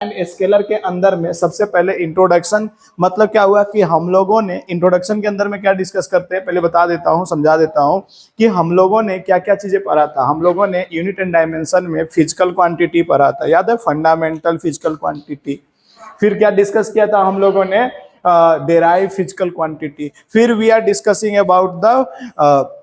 And scalar के अंदर में सबसे पहले इंट्रोडक्शन, मतलब क्या हुआ कि हम लोगों ने इंट्रोडक्शन के अंदर में क्या डिस्कस करते हैं, पहले बता देता हूँ, समझा देता हूँ कि हम लोगों ने क्या क्या चीजें पढ़ा था। हम लोगों ने यूनिट एंड डायमेंशन में फिजिकल क्वांटिटी पढ़ा था, याद है, फंडामेंटल फिजिकल क्वांटिटी। फिर क्या डिस्कस किया था हम लोगों ने, डेराइव फिजिकल क्वांटिटी। फिर we are discussing about the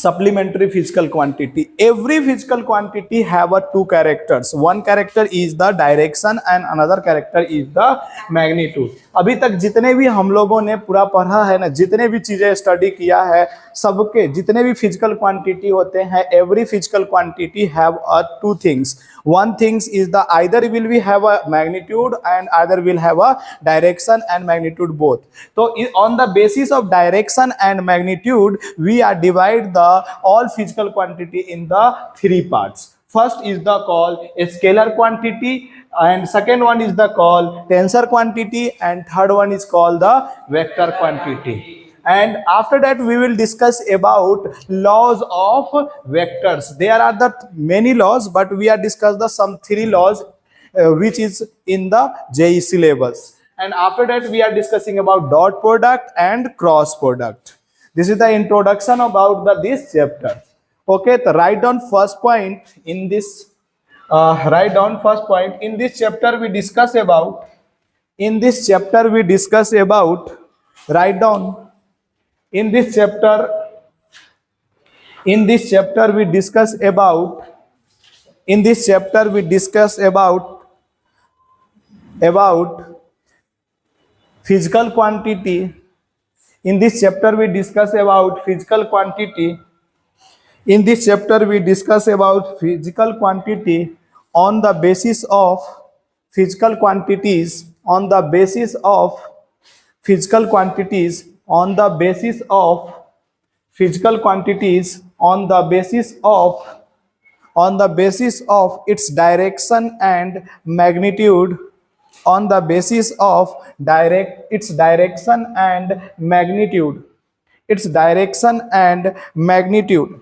supplementary physical quantity. Every physical quantity have a two characters. One character is the direction and another character is the magnitude. अभी तक जितने भी हम लोगों ने पूरा पढ़ा है ना, जितने भी चीजें स्टडी किया है, सबके जितने भी फिजिकल क्वांटिटी होते हैं, every physical quantity have a two things. One things is the either will we have a magnitude and either will have a direction and magnitude both. So on the basis of direction and magnitude we are divide the all physical quantity in the three parts. First is the called a scalar quantity, and second one is the called tensor quantity, and third one is called the vector quantity. And after that we will discuss about laws of vectors. There are the many laws, but we are discuss the some three laws which is in the JEE syllabus. And after that we are discussing about dot product and cross product. This is the introduction about this chapter. Okay, so write down first point in this. Write down first point in this chapter. We discuss about. In this chapter we discuss about. Write down. In this chapter. In this chapter we discuss about. In this chapter we discuss about physical quantity. In this chapter we discuss about physical quantity. In this chapter we discuss about physical quantity on the basis of physical quantities, on the basis of physical quantities, on the basis of physical quantities, on the basis of its direction and magnitude, on the basis of its direction and magnitude, its direction and magnitude,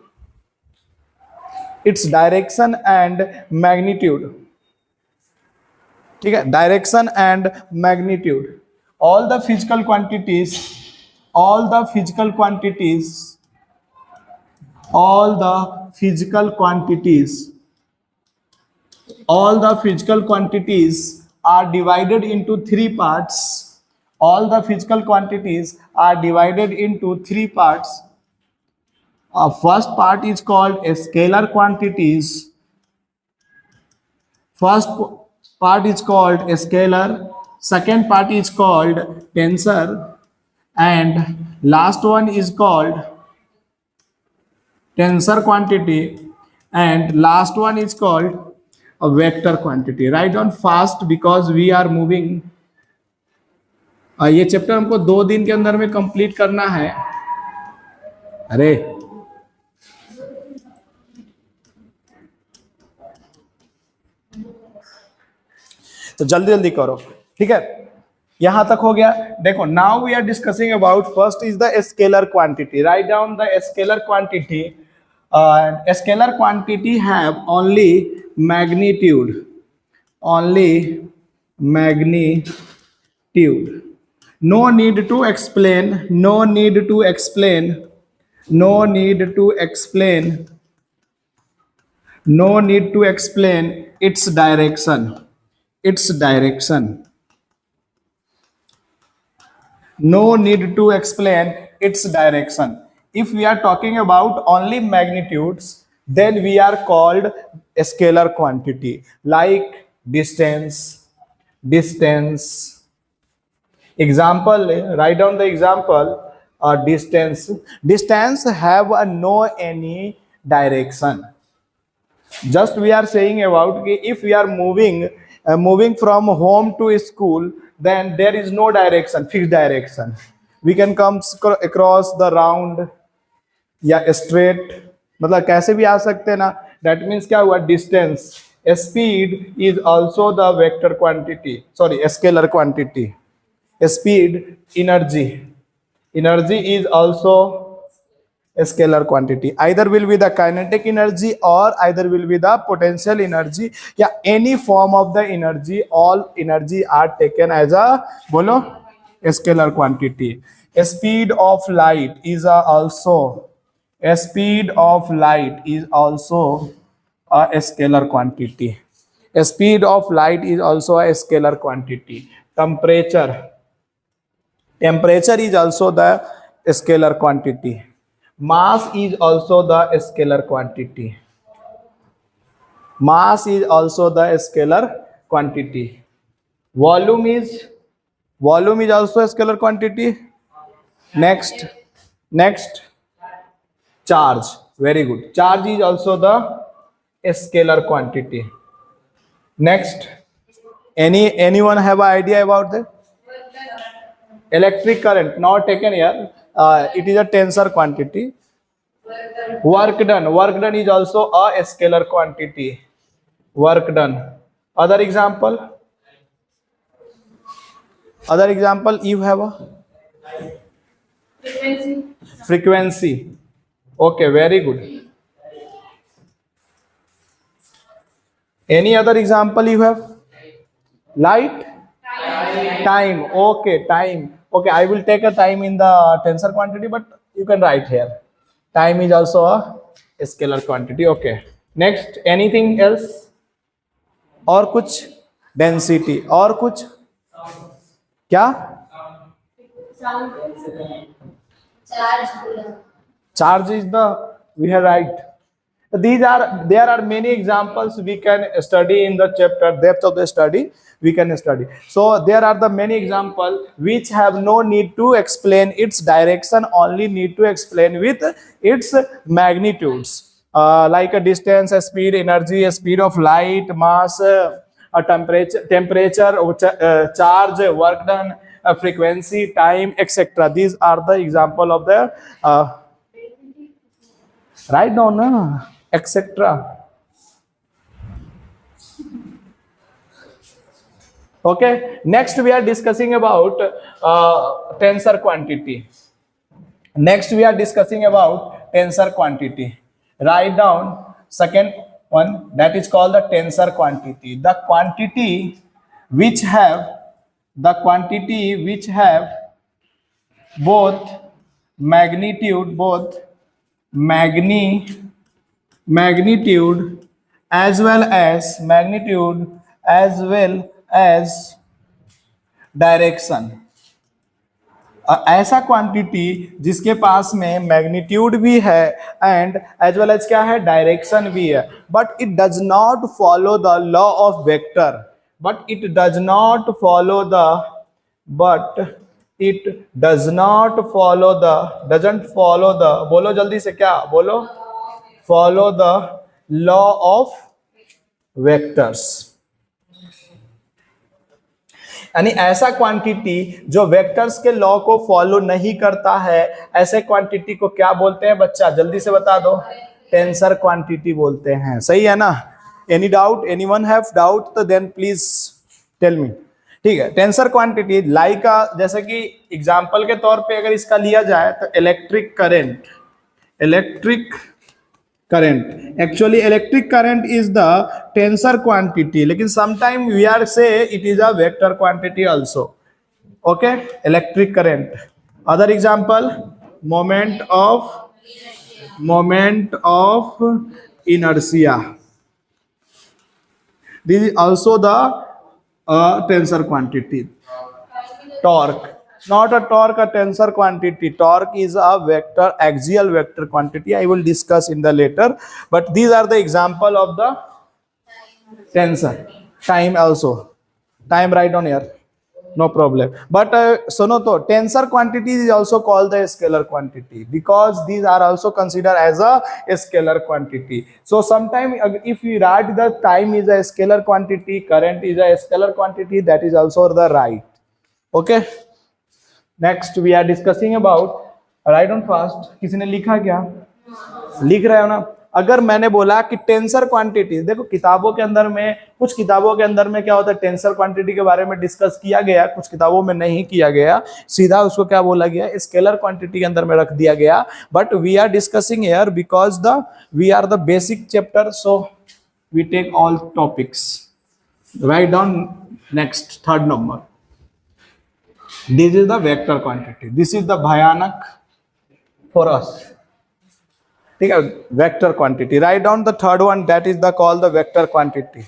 its direction and magnitude. ठीक है, direction and magnitude. All the physical quantities, all the physical quantities, all the physical quantities, all the physical quantities are divided into three parts. All the physical quantities are divided into three parts. First part is called scalar quantities. First part is called scalar. Second part is called tensor, and last one is called tensor quantity, and last one is called a vector quantity. Write down fast because we are moving. ये chapter हमको 2 दिन के अंदर में complete करना है. अरे तो जल्दी जल्दी करो, ठीक है. यहां तक हो गया. देखो, now we are discussing about first is the scalar quantity. Write down the scalar quantity. Scalar quantity have only magnitude, only magnitude. No need to explain, no need to explain, no need to explain, no need to explain its direction, its direction. No need to explain its direction. If we are talking about only magnitudes, then we are called a scalar quantity, like distance, distance. Example, write down the example. Distance. Distance have no any direction. Just we are saying about if we are moving from home to school, then there is no direction, fixed direction. We can come across the round या straight, मतलब कैसे भी आ सकते हैं ना. That means क्या हुआ, distance. Speed is also the vector quantity, sorry scalar quantity. Speed, energy, energy is also scalar quantity. Either will be the kinetic energy or either will be the potential energy, या any form of the energy, all energy are taken as a, बोलो, scalar quantity. Speed of light is also, speed of light is also a scalar quantity. Speed of light is also a scalar quantity. Temperature is also the scalar quantity. Mass is also the scalar quantity. Mass is also the scalar quantity. Volume is also a scalar quantity. Next, charge. Very good. Charge is also the scalar quantity. Next, anyone have an idea about that? Electric current, not taken here. It is a tensor quantity. Work done is also a scalar quantity. Work done. Other example you have a frequency. Okay, very good. Any other example you have? Light? Time. Okay, time. Okay, I will take a time in the tensor quantity, but you can write here. Time is also a scalar quantity. Okay. Next, anything else? और कुछ? Density. और कुछ? क्या? Charge is the, we have right. There are many examples we can study in the chapter depth of the study. We can study. So there are the many examples which have no need to explain its direction, only need to explain with its magnitudes, like a distance, a speed, energy, a speed of light, mass, a temperature, charge, work done, frequency, time, etc. These are the example of the write down, etc. Okay, next we are discussing about tensor quantity. Write down second one, that is called the tensor quantity. The quantity which have both magnitude as well as direction. ऐसा quantity जिसके पास में magnitude भी है and as well as क्या है, direction भी है, but it does not follow the law of vector, बोलो जल्दी से, क्या बोलो, follow the law of vectors. यानी ऐसा क्वांटिटी जो वेक्टर्स के लॉ को फॉलो नहीं करता है, ऐसे क्वांटिटी को क्या बोलते हैं बच्चा, जल्दी से बता दो, टेंसर क्वांटिटी बोलते हैं. सही है ना? Any doubt, anyone have doubt, तो देन प्लीज टेल मी. ठीक है, टेंसर क्वांटिटी लाइक जैसे कि एग्जांपल के तौर पे अगर इसका लिया जाए तो electric current, actually electric current is the tensor quantity, लेकिन समटाइम वी आर से it is a vector quantity also. Okay, electric current. Other example, moment of inertia, this is also the tensor quantity. Torque, not a torque, a tensor quantity. Torque is a vector, axial vector quantity. I will discuss in the later, but these are the example of the tensor. Time also, time write on here, no problem. But suno to, tensor quantity is also called the scalar quantity because these are also considered as a scalar quantity. So sometime if we write the time is a scalar quantity, current is a scalar quantity, that is also the right. Okay, next we are discussing about, write on fast. किसी ने लिखा क्या? लिख रहे हो ना? अगर मैंने बोला कि टेंसर क्वांटिटी, देखो किताबों के अंदर में, कुछ किताबों के अंदर में क्या होता है, टेंसर क्वांटिटी के बारे में डिस्कस किया गया, कुछ किताबों में नहीं किया गया, सीधा उसको क्या बोला गया, स्केलर क्वांटिटी के अंदर में रख दिया गया। But we are discussing here because we are the basic chapter, so we take all topics. Write down next third number, this is the vector quantity, this is the भयानक for us, ठीक है, vector quantity. Write down the third one, that is the call the vector quantity.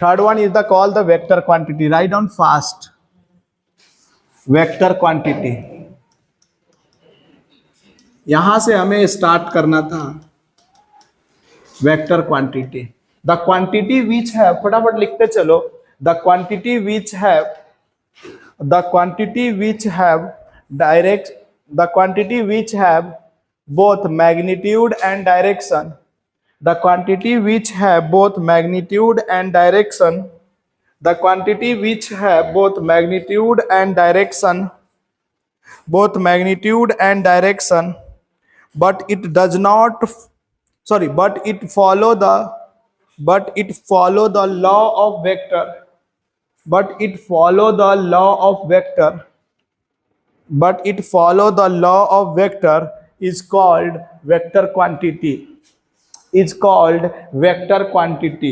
Third one is the call the vector quantity. Write down fast, vector quantity. यहां से हमें start करना था, vector quantity. The quantity which है, फटाफट लिखते चलो, the quantity which have, the quantity which have direct, the quantity which have both magnitude and direction, the quantity which have both magnitude and direction, the quantity which have both magnitude and direction, both magnitude and direction, but it does not, sorry, but it follow the law of vector, but it follow the law of vector, but it follow the law of vector is called vector quantity, is called vector quantity।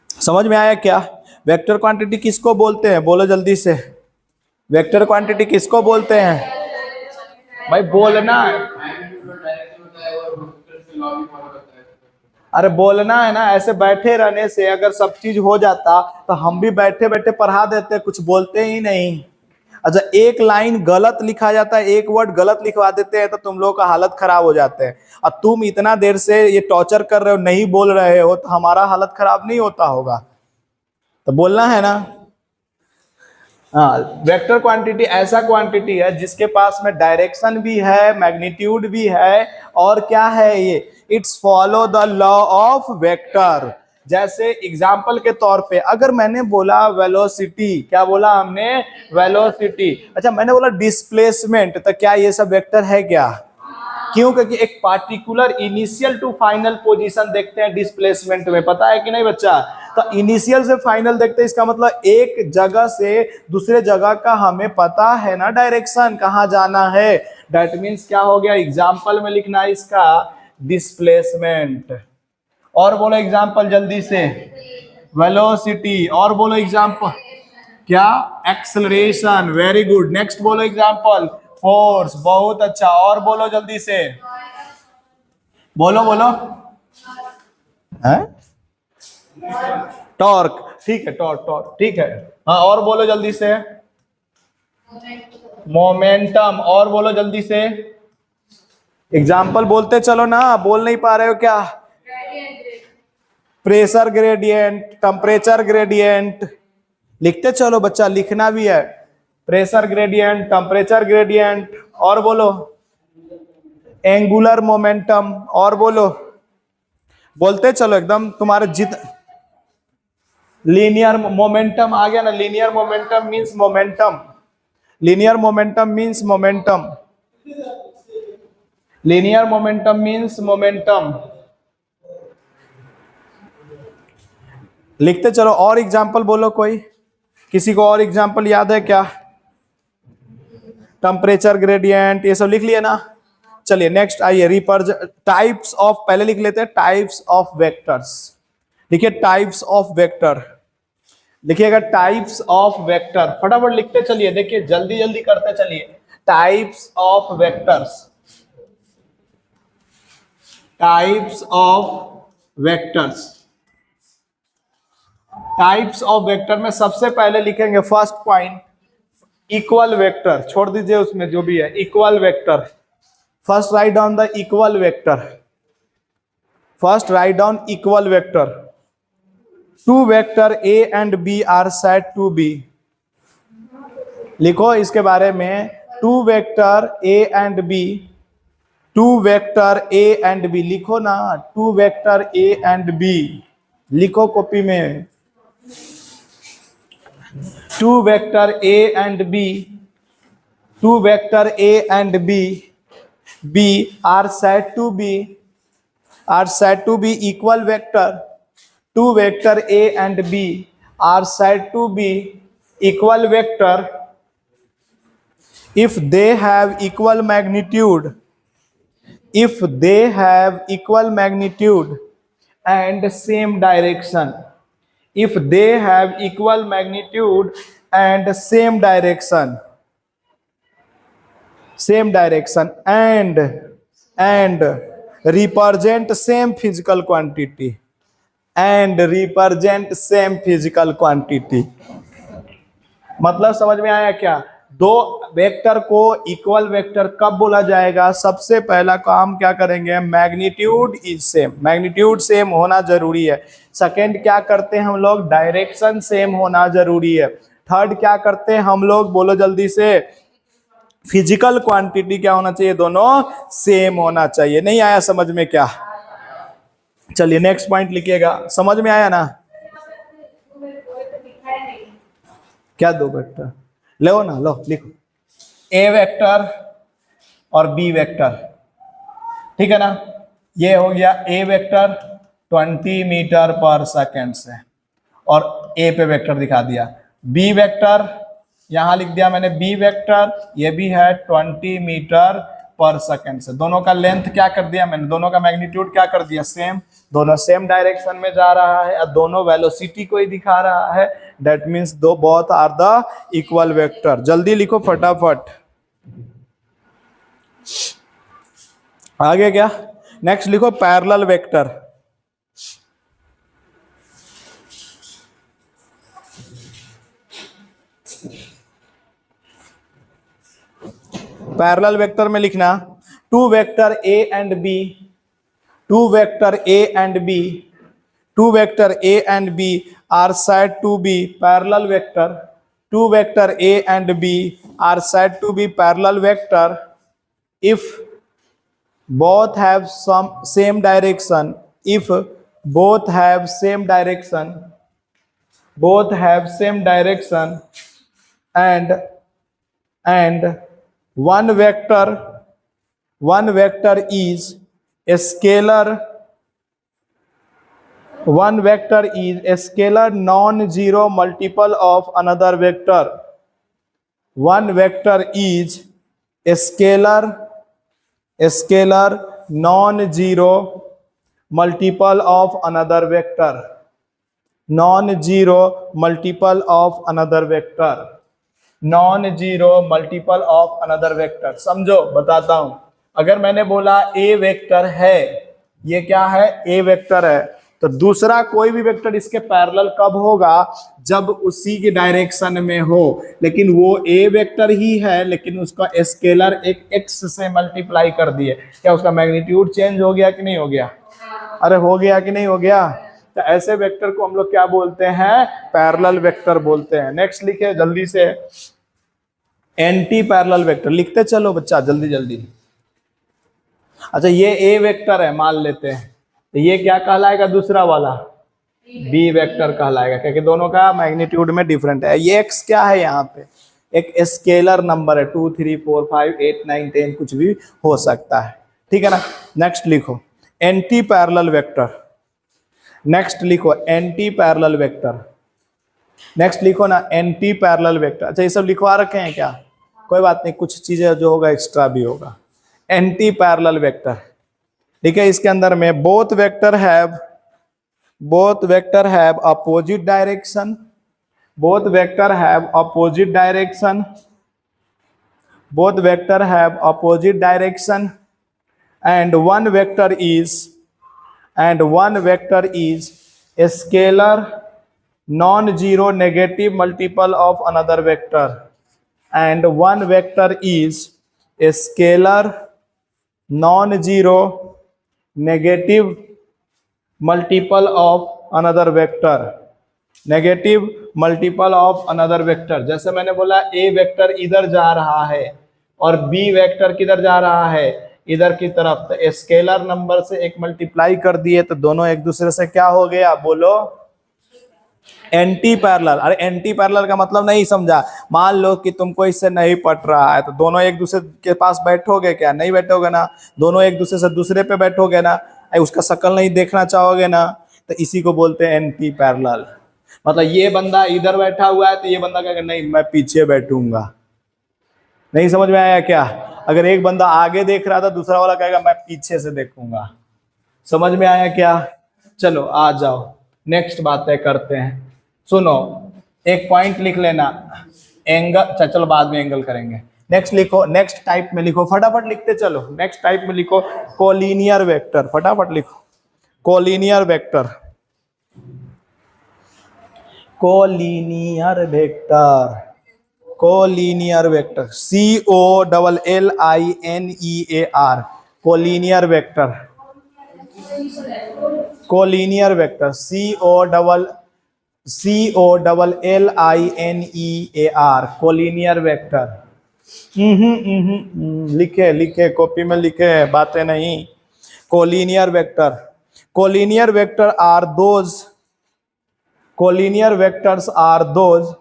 समझ में आया क्या? Vector quantity किसको बोलते हैं, बोलो जल्दी से, वेक्टर क्वांटिटी किसको बोलते हैं भाई, बोलना है, अरे बोलना है ना, ऐसे बैठे रहने से अगर सब चीज हो जाता तो हम भी बैठे बैठे पढ़ा देते, कुछ बोलते ही नहीं। अच्छा, एक लाइन गलत लिखा जाता है, एक वर्ड गलत लिखवा देते हैं तो तुम लोग का हालत खराब हो जाते हैं। और तुम इतना देर से ये टॉर्चर कर रहे हो, नहीं बोल रहे हो, तो हमारा हालत खराब नहीं होता होगा? तो बोलना है ना। हाँ, वेक्टर क्वांटिटी ऐसा क्वांटिटी है जिसके पास में डायरेक्शन भी है, मैग्नीट्यूड भी है, और क्या है ये, it's follow the law of vector. जैसे एग्जाम्पल के तौर पे अगर मैंने बोला वेलोसिटी, क्या बोला हमने, वेलोसिटी। अच्छा, मैंने बोला डिस्प्लेसमेंट, तो क्या ये सब वेक्टर है क्या? क्यों? क्योंकि एक particular initial to final position देखते हैं डिस्प्लेसमेंट में, पता है कि नहीं बच्चा? तो इनिशियल से फाइनल देखते हैं, इसका मतलब एक जगह से दूसरे जगह का हमें पता है ना डायरेक्शन, कहाँ जाना है। दैट मीन्स क्या हो गया, एग्जाम्पल में लिखना है इसका डिस्प्लेसमेंट। और बोलो एग्जाम्पल जल्दी से, वेलोसिटी। और बोलो एग्जाम्पल क्या, एक्सेलरेशन, वेरी गुड। नेक्स्ट बोलो एग्जाम्पल, फोर्स, बहुत अच्छा। और बोलो जल्दी से, बोलो बोलो, टॉर्क, ठीक है, टॉर्क, ठीक है। हाँ, और बोलो जल्दी से, मोमेंटम। और बोलो जल्दी से, एग्जाम्पल बोलते चलो ना, बोल नहीं पा रहे हो क्या? प्रेशर ग्रेडियंट, टेम्परेचर ग्रेडियंट, लिखते चलो बच्चा, लिखना भी है, प्रेशर ग्रेडियंट, टेम्परेचर ग्रेडियंट। और बोलो एंगुलर मोमेंटम। और बोलो, बोलते चलो एकदम, तुम्हारे जित लीनियर मोमेंटम आ गया ना, linear momentum means momentum, linear momentum means momentum, linear momentum means momentum, लिखते चलो। और एग्जाम्पल बोलो कोई, किसी को और एग्जाम्पल याद है क्या? टेम्परेचर ग्रेडियंट, ये सब लिख लिए ना। चलिए नेक्स्ट आइए, टाइप्स ऑफ, पहले लिख लेते हैं टाइप्स ऑफ वेक्टर्स। लिखिए टाइप्स ऑफ वेक्टर, लिखिएगा टाइप्स ऑफ वेक्टर, फटाफट लिखते चलिए, देखिए जल्दी जल्दी करते चलिए। Types of vectors, types of vectors. Types of vector में सबसे पहले लिखेंगे फर्स्ट पॉइंट, इक्वल वेक्टर। छोड़ दीजिए उसमें जो भी है, equal vector. First write down the equal vector, first write down equal vector. Two vector A and B are said to be, लिखो इसके बारे में, two vector A and B, two vector A and B, लिखो ना, two vector A and B, लिखो copy में, two vector A and B, two vector A and B B are said to be equal vector. Two vector A and B are said to be equal vector if they have equal magnitude. If they have equal magnitude and same direction. If they have equal magnitude and same direction and represent same physical quantity मतलब समझ में आया क्या? दो vector को equal vector कब बोला जाएगा? सबसे पहला काम क्या करेंगे? मैग्नीट्यूड सेम होना जरूरी है। सेकंड क्या करते हैं हम लोग? डायरेक्शन सेम होना जरूरी है। थर्ड क्या करते हैं हम लोग? बोलो जल्दी से। फिजिकल क्वांटिटी क्या होना चाहिए? दोनों सेम होना चाहिए। नहीं आया समझ में क्या? चलिए नेक्स्ट पॉइंट लिखिएगा। समझ में आया ना? क्या दो वेक्टर? लो ना, लो लिखो। ए वेक्टर और बी वेक्टर, ठीक है ना? ये हो गया ए वेक्टर 20 मीटर पर सेकेंड से, और ए पे वेक्टर दिखा दिया। बी वेक्टर यहां लिख दिया मैंने, बी वेक्टर ये भी है 20 मीटर पर सेकेंड से। दोनों का लेंथ क्या कर दिया मैंने? दोनों का मैग्नीट्यूड क्या कर दिया? सेम। दोनों सेम डायरेक्शन में जा रहा है और दोनों वेलोसिटी को ही दिखा रहा है। दैट मीन्स दो both are the equal vector. जल्दी लिखो फटाफट। आगे क्या? नेक्स्ट लिखो पैरेलल वेक्टर। पैरेलल वेक्टर में लिखना two vector A and B, two vector A and B are said to be parallel vector. Two vector A and B are said to be parallel vector if both have same direction. If both have same direction and one vector is a scalar. One vector is a scalar non-zero multiple of another vector. One vector is a scalar non-zero multiple of another vector. Non-zero multiple of another vector. Non-zero multiple of another vector. समझो, बताता हूं। अगर मैंने बोला ए vector है, ये क्या है? ए वेक्टर है, तो दूसरा कोई भी वेक्टर इसके पैरेलल कब होगा? जब उसी की डायरेक्शन में हो। लेकिन वो ए वेक्टर ही है, लेकिन उसका स्केलर एक एक्स से मल्टीप्लाई कर दिए। क्या उसका मैग्नीट्यूड चेंज हो गया कि नहीं हो गया? अरे हो गया कि नहीं हो गया? तो ऐसे वेक्टर को हम लोग क्या बोलते हैं? पैरेलल वेक्टर बोलते हैं। नेक्स्ट लिखे जल्दी से, एंटी पैरेलल वेक्टर। लिखते चलो बच्चा जल्दी जल्दी। अच्छा, ये ए वेक्टर है मान लेते हैं, तो ये क्या कहलाएगा? दूसरा वाला बी वेक्टर कहलाएगा, क्योंकि दोनों का मैग्नीट्यूड में डिफरेंट है। ये एक्स क्या है? यहाँ पे एक स्केलर नंबर है, 2 3 4 5 8 9 10 कुछ भी हो सकता है, ठीक है ना? नेक्स्ट लिखो एंटी पैरेलल वेक्टर। नेक्स्ट लिखो एंटी पैरेलल वेक्टर। नेक्स्ट लिखो ना एंटी पैरेलल वेक्टर। अच्छा, ये सब लिखवा रखे हैं क्या? कोई बात नहीं, कुछ चीजें जो होगा एक्स्ट्रा भी होगा। एंटी पैरेलल वेक्टर, ठीक है? इसके अंदर में both vector have opposite direction. Both vector have opposite direction and one vector is a scalar non-zero negative multiple of another vector, and one vector is a scalar non-zero negative multiple of another vector. Negative multiple of another vector. जैसे मैंने बोला ए vector इधर जा रहा है और B vector किधर जा रहा है? इधर की तरफ। तो स्केलर नंबर से एक मल्टीप्लाई कर दिए तो दोनों एक दूसरे से क्या हो गया? बोलो एंटी पैरेलल। अरे एंटी पैरेलल का मतलब नहीं समझा, मान लो कि तुमको इससे नहीं पट रहा है तो दोनों एक दूसरे के पास बैठोगे क्या? नहीं बैठोगे ना। दोनों एक दूसरे से दूसरे पे बैठोगे ना, उसका शक्ल नहीं देखना चाहोगे ना। तो इसी को बोलते हैं एंटी पैरेलल। मतलब ये बंदा इधर बैठा हुआ है तो ये बंदा कहेगा नहीं मैं पीछे बैठूंगा। नहीं समझ में आया क्या? अगर एक बंदा आगे देख रहा था, दूसरा वाला कहेगा मैं पीछे से देखूंगा। समझ में आया क्या? चलो आ जाओ, नेक्स्ट बातें करते हैं। सुनो, एक पॉइंट लिख लेना, एंगल। चलो बाद में एंगल करेंगे। नेक्स्ट लिखो, नेक्स्ट टाइप में लिखो, फटाफट लिखते चलो। नेक्स्ट टाइप में लिखो कोलिनियर वेक्टर, फटाफट लिखो collinear vector. Collinear vector, collinear vector, COLLINEAR, collinear vector, collinear vector, COLLINEAR, collinear vector. लिखे लिखे, कॉपी में लिखे, बातें नहीं। Collinear vector, collinear vector are those, collinear vectors are those,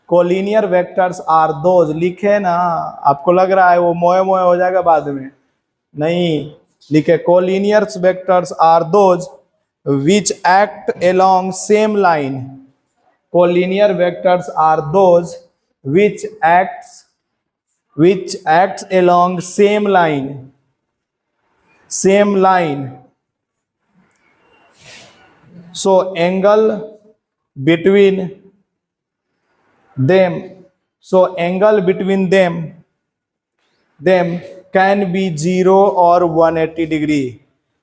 collinear vectors are those. लिखे ना, आपको लग रहा है वो मोए मोए हो जाएगा बाद में, नहीं लिखे। Collinear vectors are those which act along same line, collinear vectors are those which acts along same line, same line. So angle between them, so angle between them can be 0 or 180 degree.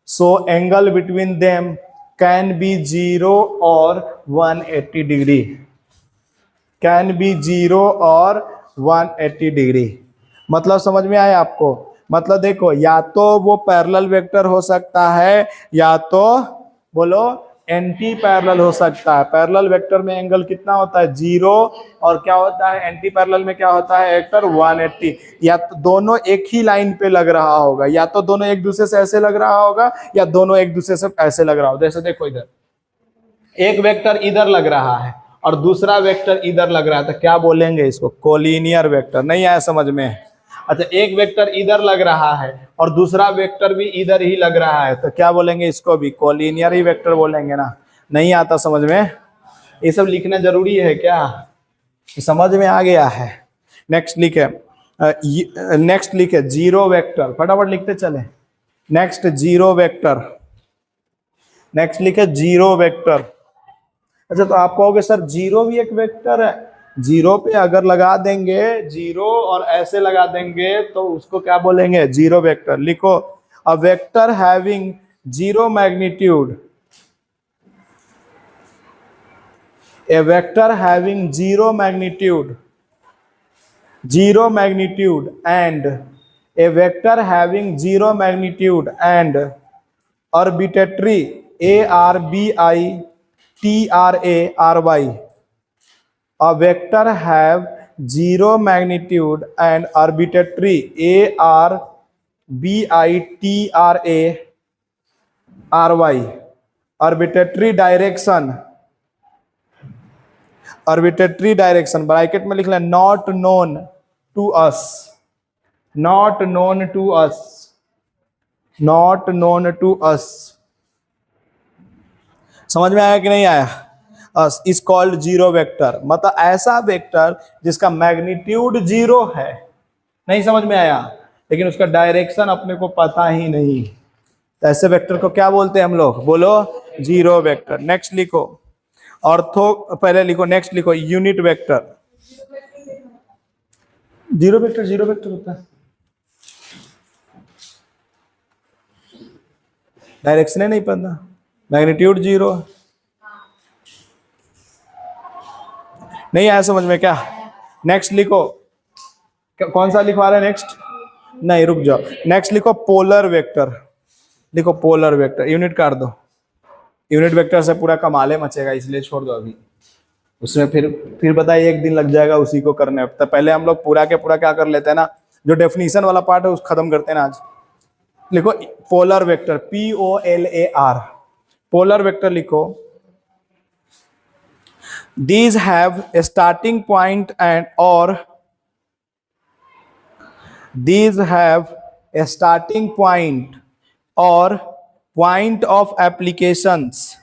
So angle between them can be 0 or 180 degree, can be 0 और 180 degree. मतलब समझ में आया आपको? मतलब देखो, या तो वो पैरेलल वेक्टर हो सकता है या तो बोलो एंटी पैरेलल हो सकता है। पैरेलल वेक्टर में एंगल कितना होता है? 0। और क्या होता है एंटी पैरेलल में? क्या होता है वेक्टर? 180। या तो दोनों एक ही लाइन पे लग रहा होगा, या तो दोनों एक दूसरे से ऐसे लग रहा होगा, या दोनों एक दूसरे से ऐसे लग रहा होगा। जैसे देखो, इधर एक वेक्टर इधर लग रहा है और दूसरा वेक्टर इधर लग रहा है, तो क्या बोलेंगे इसको? Collinear vector. नहीं आया समझ में? अच्छा, एक वेक्टर इधर लग रहा है और दूसरा वेक्टर भी इधर ही लग रहा है, तो क्या बोलेंगे इसको? भी कोलिनियर ही वेक्टर बोलेंगे ना। नहीं आता समझ में? ये सब लिखना जरूरी है क्या? समझ में आ गया है? नेक्स्ट लिखे, नेक्स्ट लिखे जीरो वेक्टर, फटाफट लिखते चले। नेक्स्ट जीरो वेक्टर, नेक्स्ट लिखे जीरो वेक्टर। अच्छा, तो आप कहोगे सर जीरो भी एक वेक्टर है। जीरो पे अगर लगा देंगे जीरो और ऐसे लगा देंगे तो उसको क्या बोलेंगे? Zero vector. लिखो, a vector having zero magnitude, a vector having zero magnitude, zero magnitude and a vector having zero magnitude and arbitrary ARBITRARY, a vector have zero magnitude and arbitrary ARBITRARY, arbitrary direction, arbitrary direction bracket में लिख लें not known to us, not known to us, not known to us। समझ में आया कि नहीं आया? Is called zero vector, मतलब ऐसा वेक्टर जिसका मैग्नीट्यूड जीरो है। नहीं समझ में आया? लेकिन उसका डायरेक्शन अपने को पता ही नहीं, तो ऐसे वेक्टर को क्या बोलते हैं हम लोग? बोलो, जीरो वेक्टर। नेक्स्ट लिखो, ऑर्थो, पहले लिखो, नेक्स्ट लिखो unit vector. Zero vector, zero vector होता है, डायरेक्शन नहीं पता, मैग्नीट्यूड जीरो। नहीं आया समझ में क्या? नेक्स्ट लिखो, कौन सा लिखवा रहे हैं नेक्स्ट? नहीं रुक जाओ, नेक्स्ट लिखो पोलर वेक्टर। लिखो पोलर वेक्टर, यूनिट काट दो। यूनिट वेक्टर से पूरा कमाले मचेगा, इसलिए छोड़ दो अभी। उसमें फिर बताइए, एक दिन लग जाएगा उसी को करने। तो पहले हम लोग पूरा के पूरा क्या कर लेते हैं ना, जो डेफिनेशन वाला पार्ट है उस खत्म करते हैं ना आज। लिखो polar vector, POLAR, polar vector लिखो। these have a starting point and or these have a starting point or point of applications.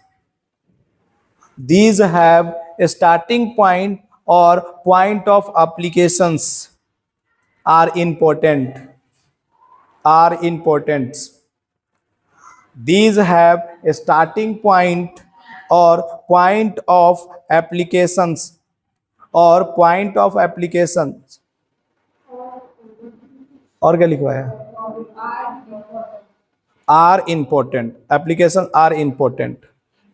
These have a starting point or point of applications are important. Are important. These have a starting point or point of applications or point of applications. और क्या लिखवाया? Are important, application are important.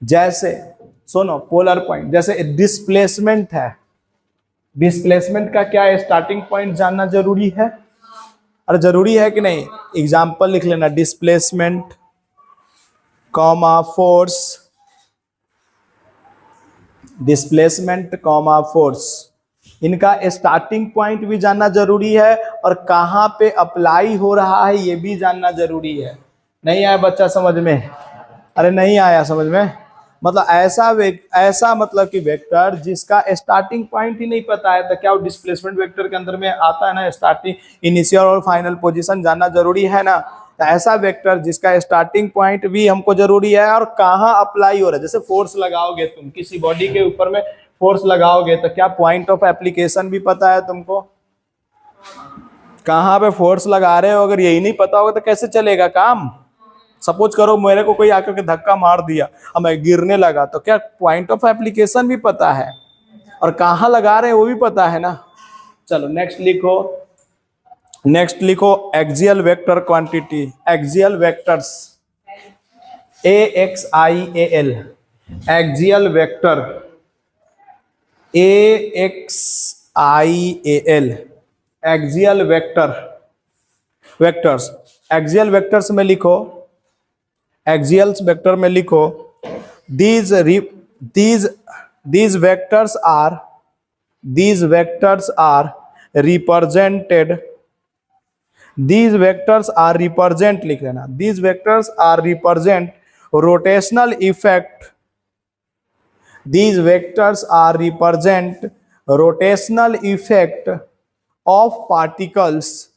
जैसे सुनो polar point, जैसे displacement है, displacement का क्या है, स्टार्टिंग पॉइंट जानना जरूरी है। अरे जरूरी है कि नहीं? एग्जाम्पल लिख लेना, displacement comma force, displacement comma force, इनका स्टार्टिंग पॉइंट भी जानना जरूरी है और कहाँ पे अप्लाई हो रहा है ये भी जानना जरूरी है। नहीं आया बच्चा समझ में? अरे नहीं आया समझ में? मतलब ऐसा मतलब कि वेक्टर जिसका स्टार्टिंग पॉइंट ही नहीं पता है तो क्या वो डिस्प्लेसमेंट वेक्टर के अंदर में आता है ना? स्टार्टिंग, इनिशियल और फाइनल पोजीशन जानना जरूरी है ना? तो ऐसा वेक्टर जिसका स्टार्टिंग पॉइंट भी हमको जरूरी है और कहाँ अप्लाई हो रहा है। जैसे फोर्स लगाओगे तुम किसी बॉडी के ऊपर में, फोर्स लगाओगे तो क्या पॉइंट ऑफ एप्लीकेशन भी पता है तुमको? कहाँ पे फोर्स लगा रहे हो, अगर यही नहीं पता होगा तो कैसे चलेगा काम? सपोज करो मेरे को कोई आकर के धक्का मार दिया और मैं गिरने लगा, तो क्या पॉइंट ऑफ एप्लीकेशन भी पता है और कहाँ लगा रहे हैं वो भी पता है ना? चलो नेक्स्ट लिखो, नेक्स्ट लिखो axial vector quantity, axial vectors, AXIAL, axial vector, AXIAL, axial vector, vectors. Axial vectors में लिखो, एक्सियल वेक्टर में लिखो these vectors are represented, these vectors are represent, लिख लेना, these vectors are represent rotational effect, these vectors are represent rotational effect of particles,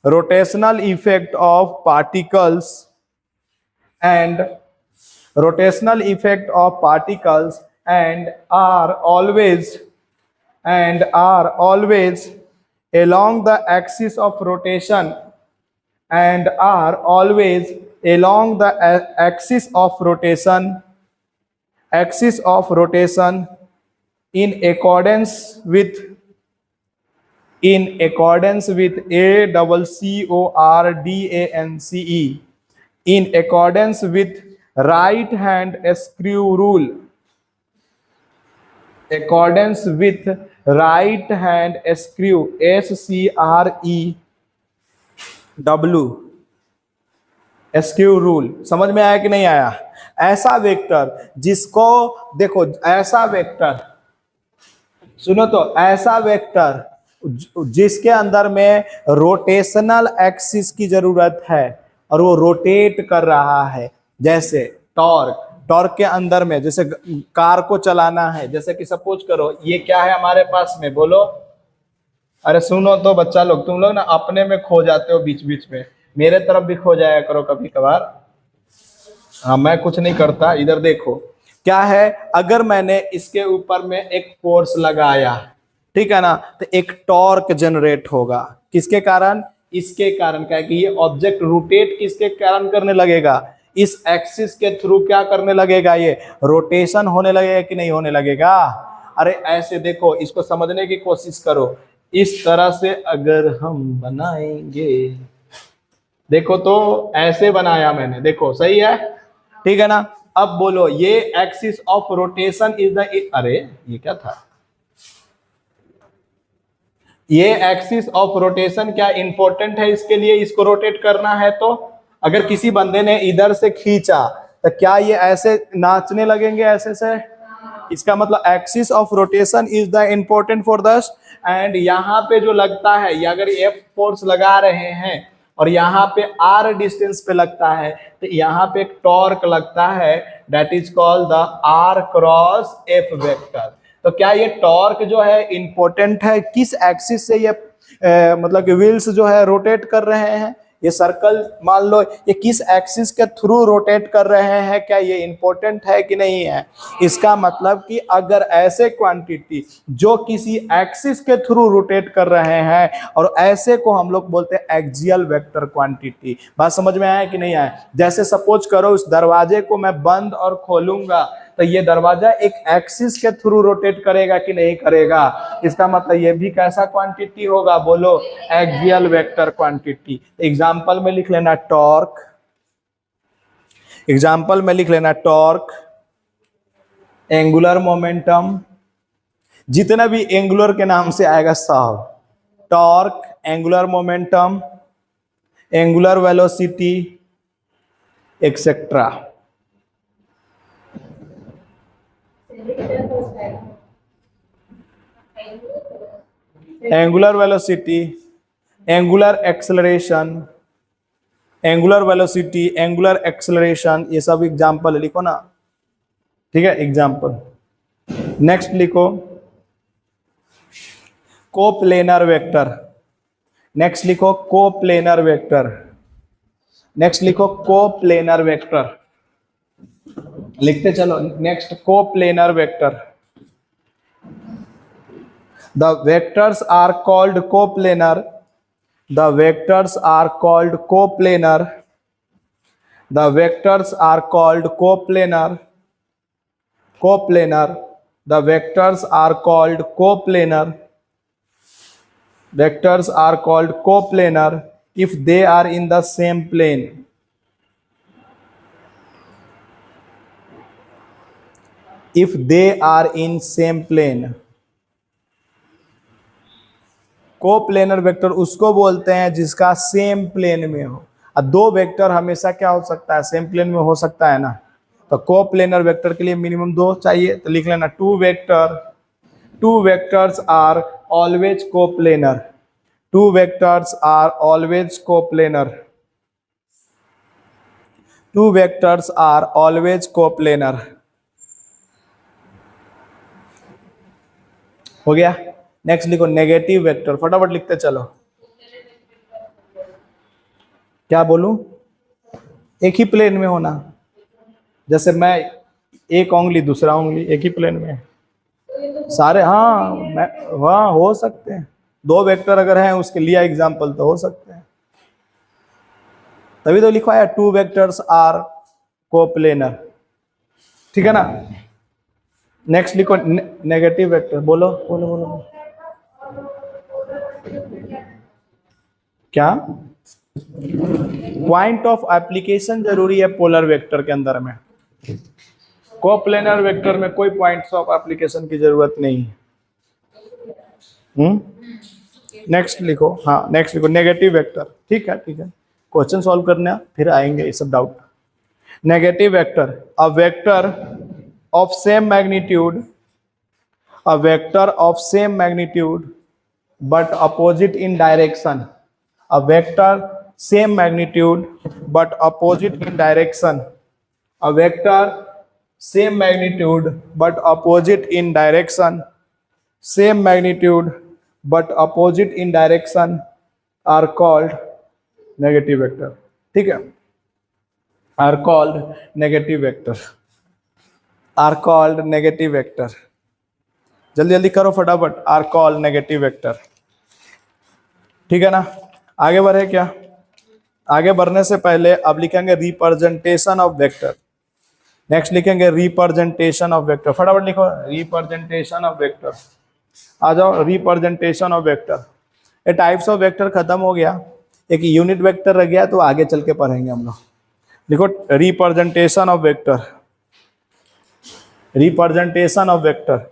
rotational effect of particles and rotational effect of particles and are always along the axis of rotation and are always along the axis of rotation in accordance with ACCORDANCE, in accordance with right hand screw rule, accordance with right hand screw, SCREW, screw rule. समझ में आया कि नहीं आया? ऐसा vector जिसको देखो, ऐसा वेक्टर सुनो तो, ऐसा वेक्टर जिसके अंदर में रोटेशनल एक्सिस की जरूरत है और वो रोटेट कर रहा है, जैसे टॉर्क, टॉर्क के अंदर में जैसे कार को चलाना है, जैसे कि सपोज करो ये क्या है हमारे पास में, बोलो। अरे सुनो तो बच्चा लोग, तुम लोग ना अपने में खो जाते हो बीच बीच में, मेरे तरफ भी खो जाया करो कभी कभार। हाँ मैं कुछ नहीं करता, इधर देखो क्या है। अगर मैंने इसके ऊपर में एक फोर्स लगाया, ठीक है ना, तो एक टॉर्क जनरेट होगा। किसके कारण? इसके कारण। क्या है कि ये ऑब्जेक्ट रोटेट किसके कारण करने लगेगा? इस एक्सिस के थ्रू क्या करने लगेगा? ये रोटेशन होने लगेगा कि नहीं होने लगेगा? अरे ऐसे देखो, इसको समझने की कोशिश करो। इस तरह से अगर हम बनाएंगे, देखो तो ऐसे बनाया मैंने, देखो सही है, ठीक है ना। अब बोलो ये axis of rotation is the, अरे ये क्या था, ये एक्सिस ऑफ रोटेशन क्या इंपॉर्टेंट है इसके लिए, इसको रोटेट करना है। तो अगर किसी बंदे ने इधर से खींचा तो क्या ये ऐसे नाचने लगेंगे ऐसे से? इसका मतलब axis of rotation is the important for दस। एंड यहाँ पे जो लगता है, ये अगर F फोर्स लगा रहे हैं और यहाँ पे R डिस्टेंस पे लगता है, तो यहाँ पे एक टॉर्क लगता है, that is called the R cross F vector. तो क्या ये टॉर्क जो है इंपॉर्टेंट है? किस एक्सिस से ये मतलब कि व्हील्स जो है रोटेट कर रहे हैं? ये सर्कल मान लो ये किस एक्सिस के थ्रू रोटेट कर रहे हैं, क्या ये इंपॉर्टेंट है कि नहीं है? इसका मतलब कि अगर ऐसे क्वांटिटी जो किसी एक्सिस के थ्रू रोटेट कर रहे हैं और ऐसे को हम लोग बोलते हैं एक्सियल वेक्टर क्वांटिटी। बात समझ में आया कि नहीं आया? जैसे सपोज करो इस दरवाजे को मैं बंद और खोलूंगा तो ये दरवाजा एक एक्सिस के थ्रू रोटेट करेगा कि नहीं करेगा? इसका मतलब ये भी कैसा क्वांटिटी होगा? बोलो, एक्सियल वेक्टर क्वांटिटी। एग्जांपल में लिख लेना टॉर्क, एग्जांपल में लिख लेना टॉर्क, एंगुलर मोमेंटम, जितना भी एंगुलर के नाम से आएगा सब, torque, angular momentum, angular velocity etcetera. Angular velocity, angular acceleration, angular velocity, angular acceleration, ये सब एग्जांपल लिखो ना, ठीक है? एग्जांपल। नेक्स्ट लिखो कोप्लेनर वेक्टर, नेक्स्ट लिखो कोप्लेनर वेक्टर, नेक्स्ट लिखो कोप्लेनर वेक्टर, लिखते चलो। Next coplanar vector. The vectors are called coplanar. The vectors are called coplanar. The vectors are called coplanar. Coplanar. The vectors are called coplanar. Vectors are called coplanar if they are in the same plane. If they are in same plane. Coplanar vector उसको बोलते हैं जिसका same plane में हो। अब दो vector हमेशा क्या हो सकता है? सेम प्लेन में हो सकता है ना। तो कोप्लेनर वेक्टर के लिए मिनिमम दो चाहिए, तो लिख लेना two vector, two vectors are always coplanar, two vectors are always coplanar, two vectors are always coplanar. हो गया? नेक्स्ट लिखो नेगेटिव वेक्टर, फटाफट लिखते चलो। क्या बोलूं? एक ही प्लेन में होना, जैसे मैं एक उंगली दूसरा उंगली एक ही प्लेन में सारे। हाँ, मैं हाँ हो सकते हैं, दो वेक्टर अगर हैं उसके लिए एग्जांपल तो हो सकते हैं, तभी तो लिखवाया टू वेक्टर्स आर कोप्लेनर, ठीक है ना? नेक्स्ट लिखो नेगेटिव वेक्टर। बोलो बोलो बोलो, क्या पॉइंट ऑफ एप्लीकेशन जरूरी है पोलर वेक्टर के अंदर में? कोप्लेनर वेक्टर में कोई पॉइंट्स ऑफ एप्लीकेशन की जरूरत नहीं है। नेक्स्ट लिखो, हाँ नेक्स्ट लिखो नेगेटिव वेक्टर। ठीक है ठीक है, क्वेश्चन सॉल्व करना फिर आएंगे ये सब doubt. Negative vector, a vector of same magnitude, a vector of same magnitude but opposite in direction, a vector same magnitude but opposite in direction, a vector same magnitude but opposite in direction, same magnitude but opposite in direction are called negative vector। ठीक है, are called negative vector, are called negative vector। जल्दी जल्दी करो फटाफट, are called negative vector. ठीक है ना, आगे बढ़े क्या? आगे बढ़ने से पहले अब लिखेंगे रिप्रेजेंटेशन ऑफ वेक्टर। नेक्स्ट लिखेंगे रिप्रेजेंटेशन ऑफ वेक्टर, फटाफट लिखो रिप्रेजेंटेशन ऑफ वेक्टर। आ जाओ, रिप्रेजेंटेशन ऑफ वेक्टर। ये टाइप्स ऑफ वेक्टर खत्म हो गया, एक यूनिट वेक्टर रह गया, तो आगे चल के पढ़ेंगे हम लोग। लिखो representation of vector. Representation of vector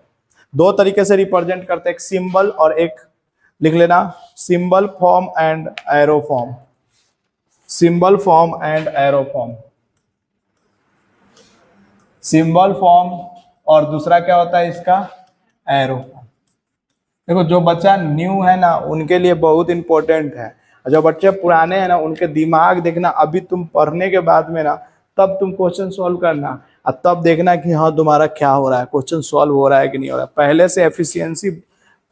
दो तरीके से रिप्रेजेंट करते हैं, एक सिंबल और एक लिख लेना symbol form and arrow form, symbol form and arrow form. Symbol form और दूसरा क्या होता है इसका? Arrow form. देखो जो बच्चा न्यू है ना उनके लिए बहुत इंपॉर्टेंट है, जो बच्चे पुराने हैं ना उनके दिमाग देखना, अभी तुम पढ़ने के बाद में ना तब तुम क्वेश्चन सॉल्व करना और तब देखना कि हाँ तुम्हारा क्या हो रहा है, क्वेश्चन सॉल्व हो रहा है कि नहीं हो रहा है। पहले से एफिशिएंसी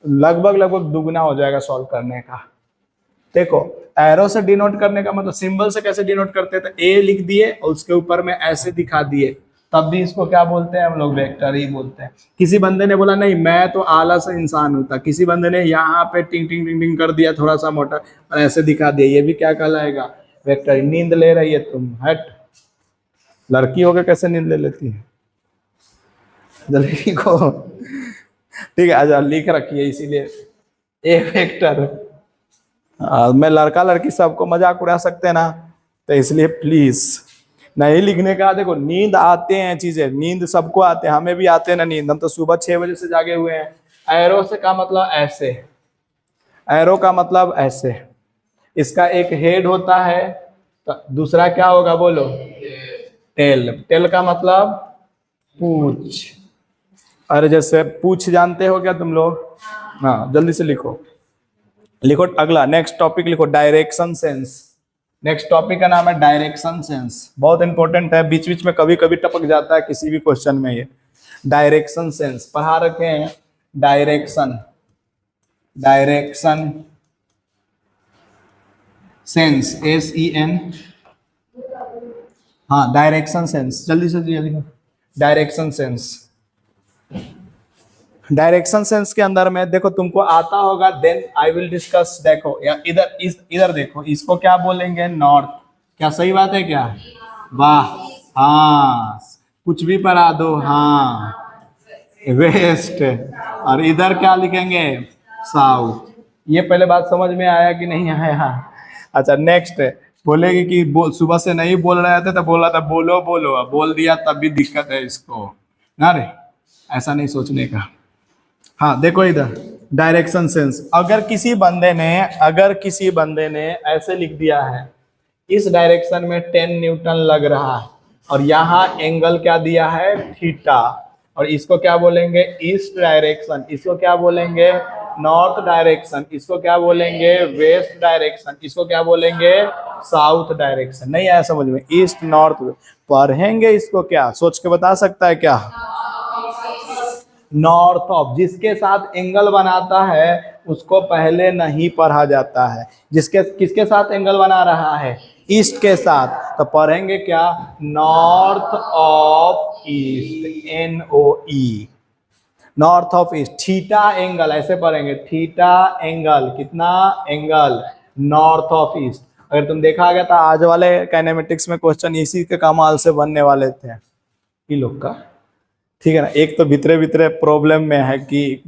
लगभग लगभग दुगना हो जाएगा सॉल्व करने का। देखो एरो से डिनोट करने का मतलब सिंबल से कैसे डिनोट करते थे, ए लिख दिए और उसके ऊपर में ऐसे दिखा दिए, तब भी इसको क्या बोलते हैं हम लोग, वेक्टर ही बोलते हैं। किसी बंदे ने बोला नहीं मैं तो आलस इंसान हूं था, किसी बंदे ने यहाँ पे टिंग टिंग टिंग टिंग कर दिया थोड़ा सा मोटा और ऐसे दिखा दिया, ये भी क्या कहलाएगा, वेक्टर। नींद ले रही है तुम, हट, लड़की होकर कैसे नींद ले लेती है, जल्दी को ठीक है अच्छा लिख रखिए इसीलिए ए वेक्टर। मैं लड़का लड़की सबको मजाक उड़ा सकते हैं ना, तो इसलिए प्लीज नहीं लिखने का। देखो नींद आते हैं चीजें, नींद सबको आते हैं, हमें भी आते हैं ना नींद, हम तो सुबह 6 बजे से जागे हुए हैं। एरो से का मतलब ऐसे, एरो का मतलब ऐसे, इसका एक हेड होता है तो दूसरा क्या होगा बोलो, टेल। टेल का मतलब पूछ। अरे जैसे पूछ जानते हो क्या तुम लोग, हाँ जल्दी से लिखो लिखो। अगला नेक्स्ट टॉपिक लिखो, डायरेक्शन सेंस। नेक्स्ट टॉपिक का नाम है डायरेक्शन सेंस, बहुत इंपॉर्टेंट है, बीच बीच में कभी कभी टपक जाता है किसी भी क्वेश्चन में ये। डायरेक्शन सेंस पढ़ा रखे हैं, डायरेक्शन, डायरेक्शन सेंस, SEN, हाँ डायरेक्शन सेंस, जल्दी से लिखो डायरेक्शन सेंस। डायरेक्शन सेंस के अंदर में देखो तुमको आता होगा, देन आई विल डिस्कस। देखो या इधर इधर देखो, इसको क्या बोलेंगे, नॉर्थ। क्या सही बात है क्या, वाह, हाँ कुछ भी पढ़ा दो, हाँ वेस्ट। और इधर क्या लिखेंगे, साउथ। ये पहले बात समझ में आया कि नहीं आया। अच्छा नेक्स्ट बोलेगी कि सुबह से नहीं बोल रहे थे तो बोला था बोलो बोलो, अब बोल दिया तब भी दिक्कत है इसको ना रे, ऐसा नहीं सोचने का। हाँ देखो इधर डायरेक्शन सेंस, अगर किसी बंदे ने ऐसे लिख दिया है, इस डायरेक्शन में 10 न्यूटन लग रहा है और यहाँ एंगल क्या दिया है, थीटा, और इसको क्या बोलेंगे, ईस्ट डायरेक्शन, इसको क्या बोलेंगे, नॉर्थ डायरेक्शन, इसको क्या बोलेंगे, वेस्ट डायरेक्शन, इसको क्या बोलेंगे, साउथ डायरेक्शन। नहीं आया समझ में, ईस्ट नॉर्थ पढ़ेंगे इसको, क्या सोच के बता सकता है क्या, नॉर्थ ऑफ। जिसके साथ एंगल बनाता है उसको पहले नहीं पढ़ा जाता है, किसके साथ एंगल बना रहा है, ईस्ट के साथ, तो पढ़ेंगे क्या, north of east, NOE, north of east. Theta angle ऐसे पढ़ेंगे, थीटा एंगल, कितना एंगल, नॉर्थ ऑफ ईस्ट। अगर तुम देखा गया था आज वाले काइनेमेटिक्स में क्वेश्चन इसी के कमाल से बनने वाले थे ये लोग का, ठीक है ना। एक तो भीतरे भीतरे प्रॉब्लम में है कि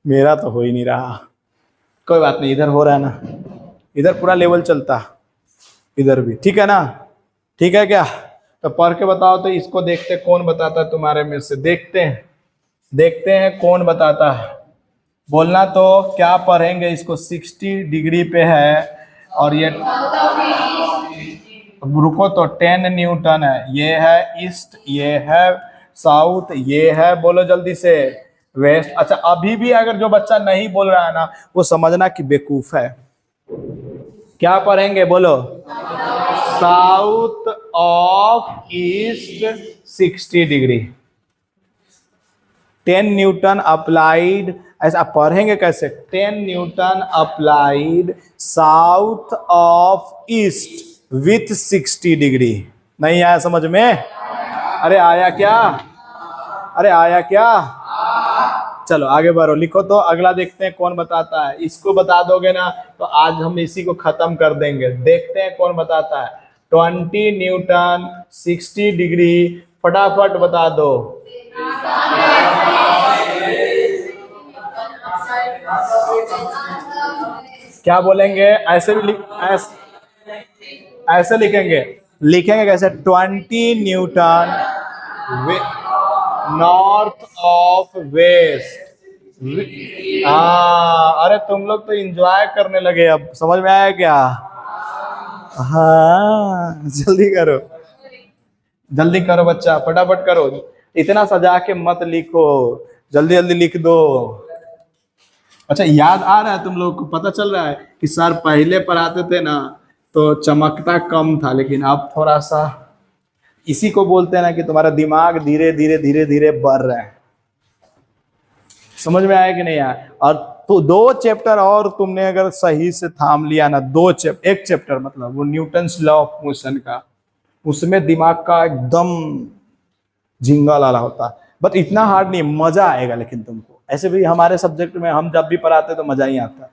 मेरा तो हो ही नहीं रहा, कोई बात नहीं, इधर हो रहा है ना, इधर पूरा लेवल चलता, इधर भी ठीक है ना, ठीक है क्या। तो पढ़ के बताओ तो इसको देखते कौन बताता है तुम्हारे में से, देखते हैं कौन बताता है, बोलना। तो क्या पढ़ेंगे इसको, 60 डिग्री पे है और ये रुको तो 10 न्यूटन है, ये है ईस्ट, ये है साउथ, ये है बोलो जल्दी से वेस्ट। अच्छा अभी भी अगर जो बच्चा नहीं बोल रहा है ना वो समझना कि बेवकूफ है। क्या पढ़ेंगे बोलो, south of east 60 degree, 10 Newton applied, ऐसा पढ़ेंगे कैसे, 10 Newton applied south of east with 60 degree. नहीं आया समझ में, अरे आया क्या, अरे आया क्या, चलो आगे बढ़ो, लिखो तो अगला देखते हैं कौन बताता है। इसको बता दोगे ना तो आज हम इसी को खत्म कर देंगे। देखते हैं कौन बताता है, 20 न्यूटन 60 डिग्री, फटाफट बता दो। क्या बोलेंगे, ऐसे भी ऐसे लिखेंगे कैसे, 20 न्यूटन नॉर्थ ऑफ वेस्ट। हाँ अरे तुम लोग तो एंजॉय करने लगे, अब समझ में आया क्या, हाँ जल्दी करो बच्चा, फटाफट करो, इतना सजा के मत लिखो, जल्दी जल्दी लिख दो। अच्छा याद आ रहा है तुम लोग को, पता चल रहा है कि सर पहले पढ़ाते थे ना तो चमकता कम था, लेकिन अब थोड़ा सा इसी को बोलते हैं ना कि तुम्हारा दिमाग धीरे धीरे धीरे धीरे बढ़ रहा है। समझ में आया कि नहीं आया? और तो 2 चैप्टर और तुमने अगर सही से थाम लिया ना, 1 चैप्टर मतलब वो न्यूटन्स लॉ ऑफ मोशन का, उसमें दिमाग का एकदम झिंगा लाला होता है। बट इतना हार्ड नहीं, मजा आएगा। लेकिन तुमको ऐसे भी हमारे सब्जेक्ट में हम जब भी पढ़ाते तो मजा ही आता है।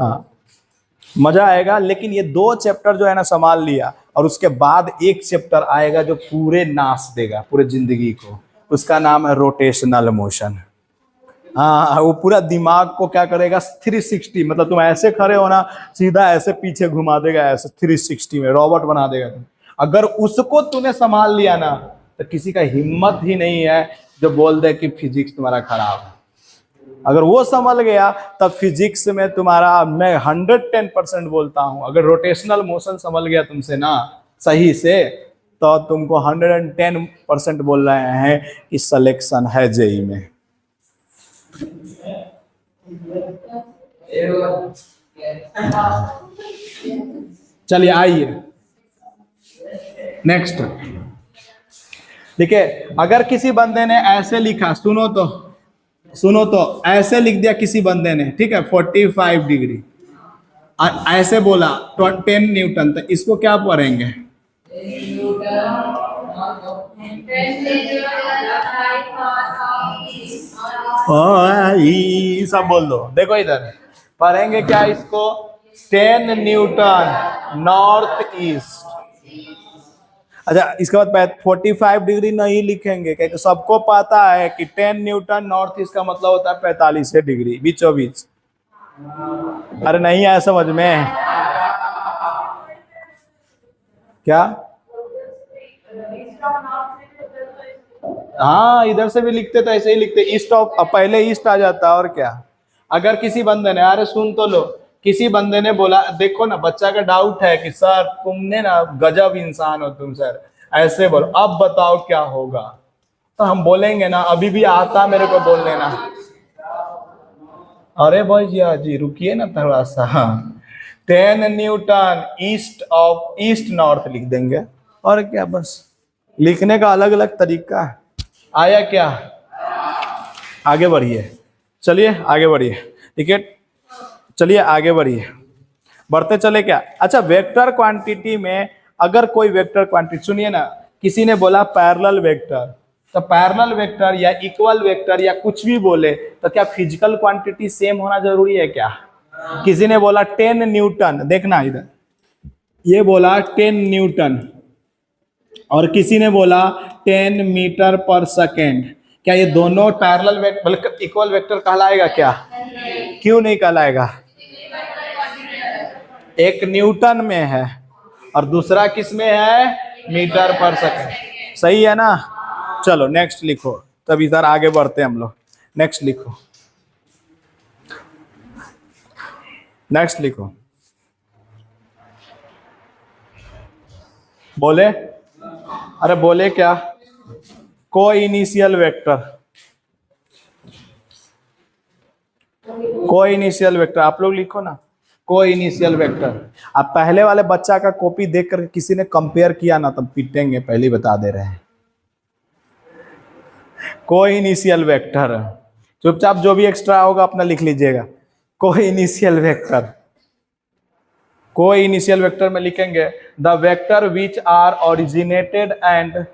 हाँ मजा आएगा। लेकिन ये 2 चैप्टर जो है ना संभाल लिया, और उसके बाद 1 चैप्टर आएगा जो पूरे नाश देगा पूरे जिंदगी को। उसका नाम है रोटेशनल मोशन। हाँ वो पूरा दिमाग को क्या करेगा, 360, मतलब तुम ऐसे खड़े हो ना, सीधा ऐसे पीछे घुमा देगा, ऐसे 360 में रोबोट बना देगा तुम। अगर उसको तूने संभाल लिया ना, तो किसी का हिम्मत ही नहीं है जो बोल दे कि फिजिक्स तुम्हारा खराब है। अगर वो संभल गया तब फिजिक्स में तुम्हारा, मैं 110% बोलता हूं, अगर रोटेशनल मोशन संभल गया तुमसे ना सही से, तो तुमको 110% बोल रहे हैं कि सिलेक्शन है जेई में। चलिए आइए नेक्स्ट। देखिए अगर किसी बंदे ने ऐसे लिखा, सुनो तो ऐसे लिख दिया किसी बंदे ने, ठीक है, 45 डिग्री, ऐसे बोला 10 न्यूटन, तो इसको क्या पढ़ेंगे? सब बोल दो। देखो इधर पढ़ेंगे क्या इसको? 10 न्यूटन नॉर्थ ईस्ट। अच्छा इसके बाद 45 डिग्री नहीं लिखेंगे, क्योंकि सबको पता है कि 10 न्यूटन नॉर्थ ईस्ट का मतलब होता है 45 डिग्री बीचों बीच। अरे नहीं आया समझ में क्या? हाँ इधर से भी लिखते तो ऐसे ही लिखते, ईस्ट ऑफ, पहले ईस्ट आ जाता। और क्या? अगर किसी बंदे ने, अरे सुन तो लो, किसी बंदे ने बोला, देखो ना बच्चा का डाउट है कि सर तुमने ना गजब इंसान हो तुम सर, ऐसे बोलो, अब बताओ क्या होगा? तो हम बोलेंगे ना, अभी भी आता मेरे को बोल लेना। अरे भैया जी रुकिए ना थोड़ा सा। 10 न्यूटन ईस्ट नॉर्थ लिख देंगे। और क्या, बस लिखने का अलग अलग तरीका है। आया क्या? आगे बढ़िए, चलिए आगे बढ़िए। ठीक है चलिए आगे बढ़िए, बढ़ते चले क्या? अच्छा वेक्टर क्वांटिटी में, अगर कोई वेक्टर क्वांटिटी, सुनिए ना, किसी ने बोला पैरेलल वेक्टर, तो पैरेलल वेक्टर या इक्वल वेक्टर या कुछ भी बोले, तो क्या फिजिकल क्वांटिटी सेम होना जरूरी है क्या? किसी ने बोला 10 न्यूटन, देखना इधर, ये बोला 10 न्यूटन, और किसी ने बोला 10 मीटर पर सेकेंड, क्या ये दोनों पैरेलल वेक्टर इक्वल वेक्टर कहलाएगा क्या? क्यों नहीं कहलाएगा? एक न्यूटन में है और दूसरा किस में है? मीटर पर सेकेंड। सही है ना? चलो नेक्स्ट लिखो, तब इधर आगे बढ़ते हैं हम लोग। नेक्स्ट लिखो, नेक्स्ट लिखो। बोले? अरे बोले क्या? को initial vector, coinitial vector आप लोग लिखो ना, को इनिशियल वेक्टर। अब पहले वाले बच्चा का कॉपी देखकर किसी ने कंपेयर किया ना, तब पीटेंगे, पहले बता दे रहे हैं। को इनिशियल वेक्टर, चुपचाप जो भी एक्स्ट्रा होगा अपना लिख लीजिएगा। Coinitial vector, coinitial vector में लिखेंगे the vector which are originated and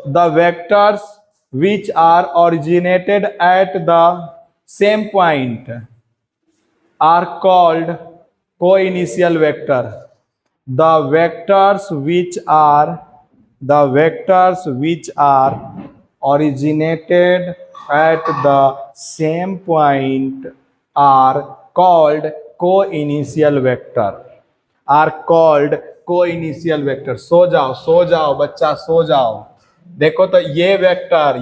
the vectors which are originated at the same point are called co-initial vector. The vectors which are originated at the same point are called co-initial vector. Are called coinitial vector. सो जाओ बच्चा, सो जाओ। देखो तो ये vector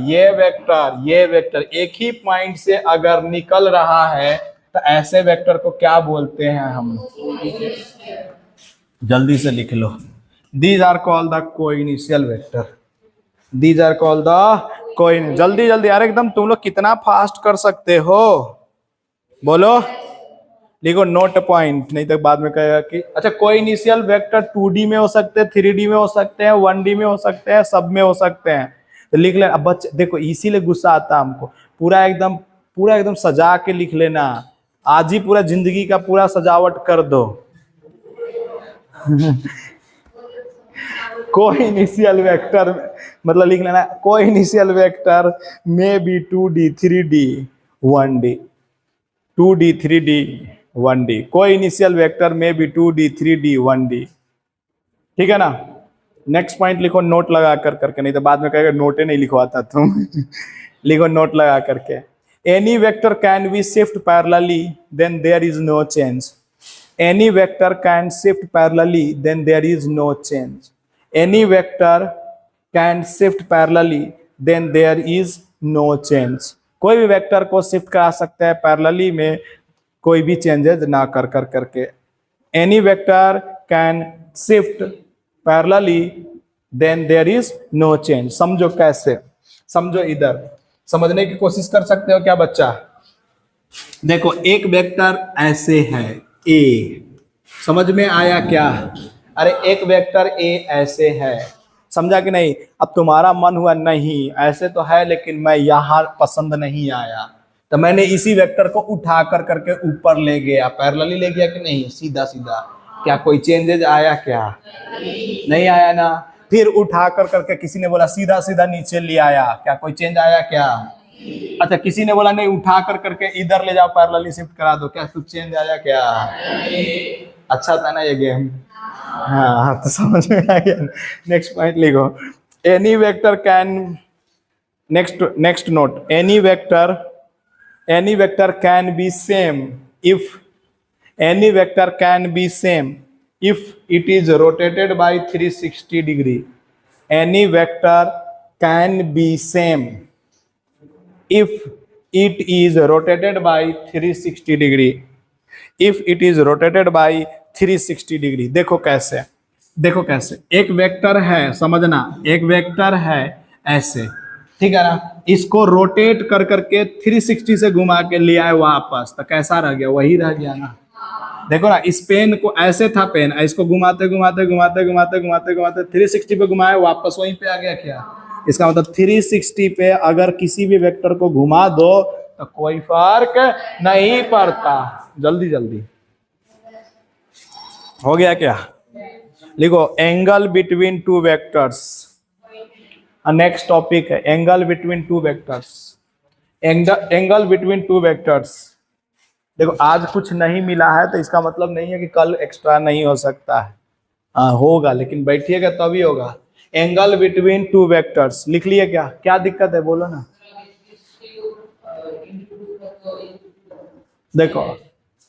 एक ही point से अगर निकल रहा है तो ऐसे वेक्टर को क्या बोलते हैं हम? जल्दी से लिख लो। These are called the coinitial vector. These are called the coinitial. जल्दी अरे एकदम तुम लोग कितना फास्ट कर सकते हो, बोलो। लिखो नोट पॉइंट, नहीं तो बाद में कहेगा कि अच्छा कोई इनिशियल वेक्टर 2D में हो सकते हैं, 3D में हो सकते हैं, 1D में हो सकते हैं, सब में हो सकते हैं। तो लिख लेना। अब बच्चे देखो इसीलिए गुस्सा आता है हमको, पूरा एकदम सजा के लिख लेना। आज ही पूरा जिंदगी का पूरा सजावट कर दो। कोई इनिशियल वेक्टर मतलब लिख लेना, कोई initial vector may be 2D 3D 1D 2D 3D 1D, कोई इनिशियल वेक्टर में बी 2D 3D 1D। ठीक है ना। नेक्स्ट पॉइंट लिखो नोट लगा करके, नहीं तो बाद में कहेगा नोटे नहीं लिखवाता तुम। लिखो नोट लगा करके। Any vector can be shift parallelly then there is no change. Any vector can shift parallelly then there is no change. Any vector can shift parallelly then there is no change. कोई भी vector को shift करा सकते हैं parallelly में, कोई भी changes ना करके। Any vector can shift parallelly then there is no change. समझो कैसे, समझो इधर समझने की कोशिश कर सकते हो क्या बच्चा। देखो एक वेक्टर ऐसे है ए, समझ में आया क्या। अरे एक वेक्टर ए ऐसे है, समझा कि नहीं। अब तुम्हारा मन हुआ नहीं ऐसे तो है लेकिन मैं यहाँ पसंद नहीं आया, तो मैंने इसी वेक्टर को उठा करके ऊपर ले गया, पैरेलली ले गया कि नहीं, सीधा सीधा। क्या कोई चेंजेज आया क्या? नहीं आया ना। फिर उठा करके किसी ने बोला सीधा सीधा नीचे ले आया, क्या कोई चेंज आया क्या? अच्छा किसी ने बोला नहीं उठा करके इधर ले जाओ पैरेलली शिफ्ट करा दो, क्या कुछ चेंज आया क्या? अच्छा था ना ये गेम। हाँ तो समझ में आ गया। नेक्स्ट पॉइंट लिखो। Any vector can, next note, any vector can B same if, any vector can be same if it is rotated by 360 degree. Any vector can be same if it is rotated by 360 degree. If it is rotated by 360 degree। देखो कैसे, देखो कैसे। एक vector है, समझना, एक vector है ऐसे, ठीक है ना। इसको रोटेट करके 360 से घुमा के ले आए वापस, तो कैसा रह गया? वही रह गया ना। देखो ना, इस पेन को ऐसे था पेन, इसको घुमाते 360 पे घुमाए वापस वहीं पे आ गया क्या? इसका मतलब 360 पे अगर किसी भी वेक्टर को घुमा दो तो कोई फर्क नहीं पड़ता। जल्दी हो गया क्या? लिखो angle between two vectors. Next topic है angle between two vectors. Angle between two vectors. देखो आज कुछ नहीं मिला है तो इसका मतलब नहीं है कि कल एक्स्ट्रा नहीं हो सकता है। हाँ होगा, लेकिन बैठिएगा तभी होगा। एंगल बिटवीन टू वेक्टर्स लिख लिए क्या? क्या दिक्कत है बोलो ना। देखो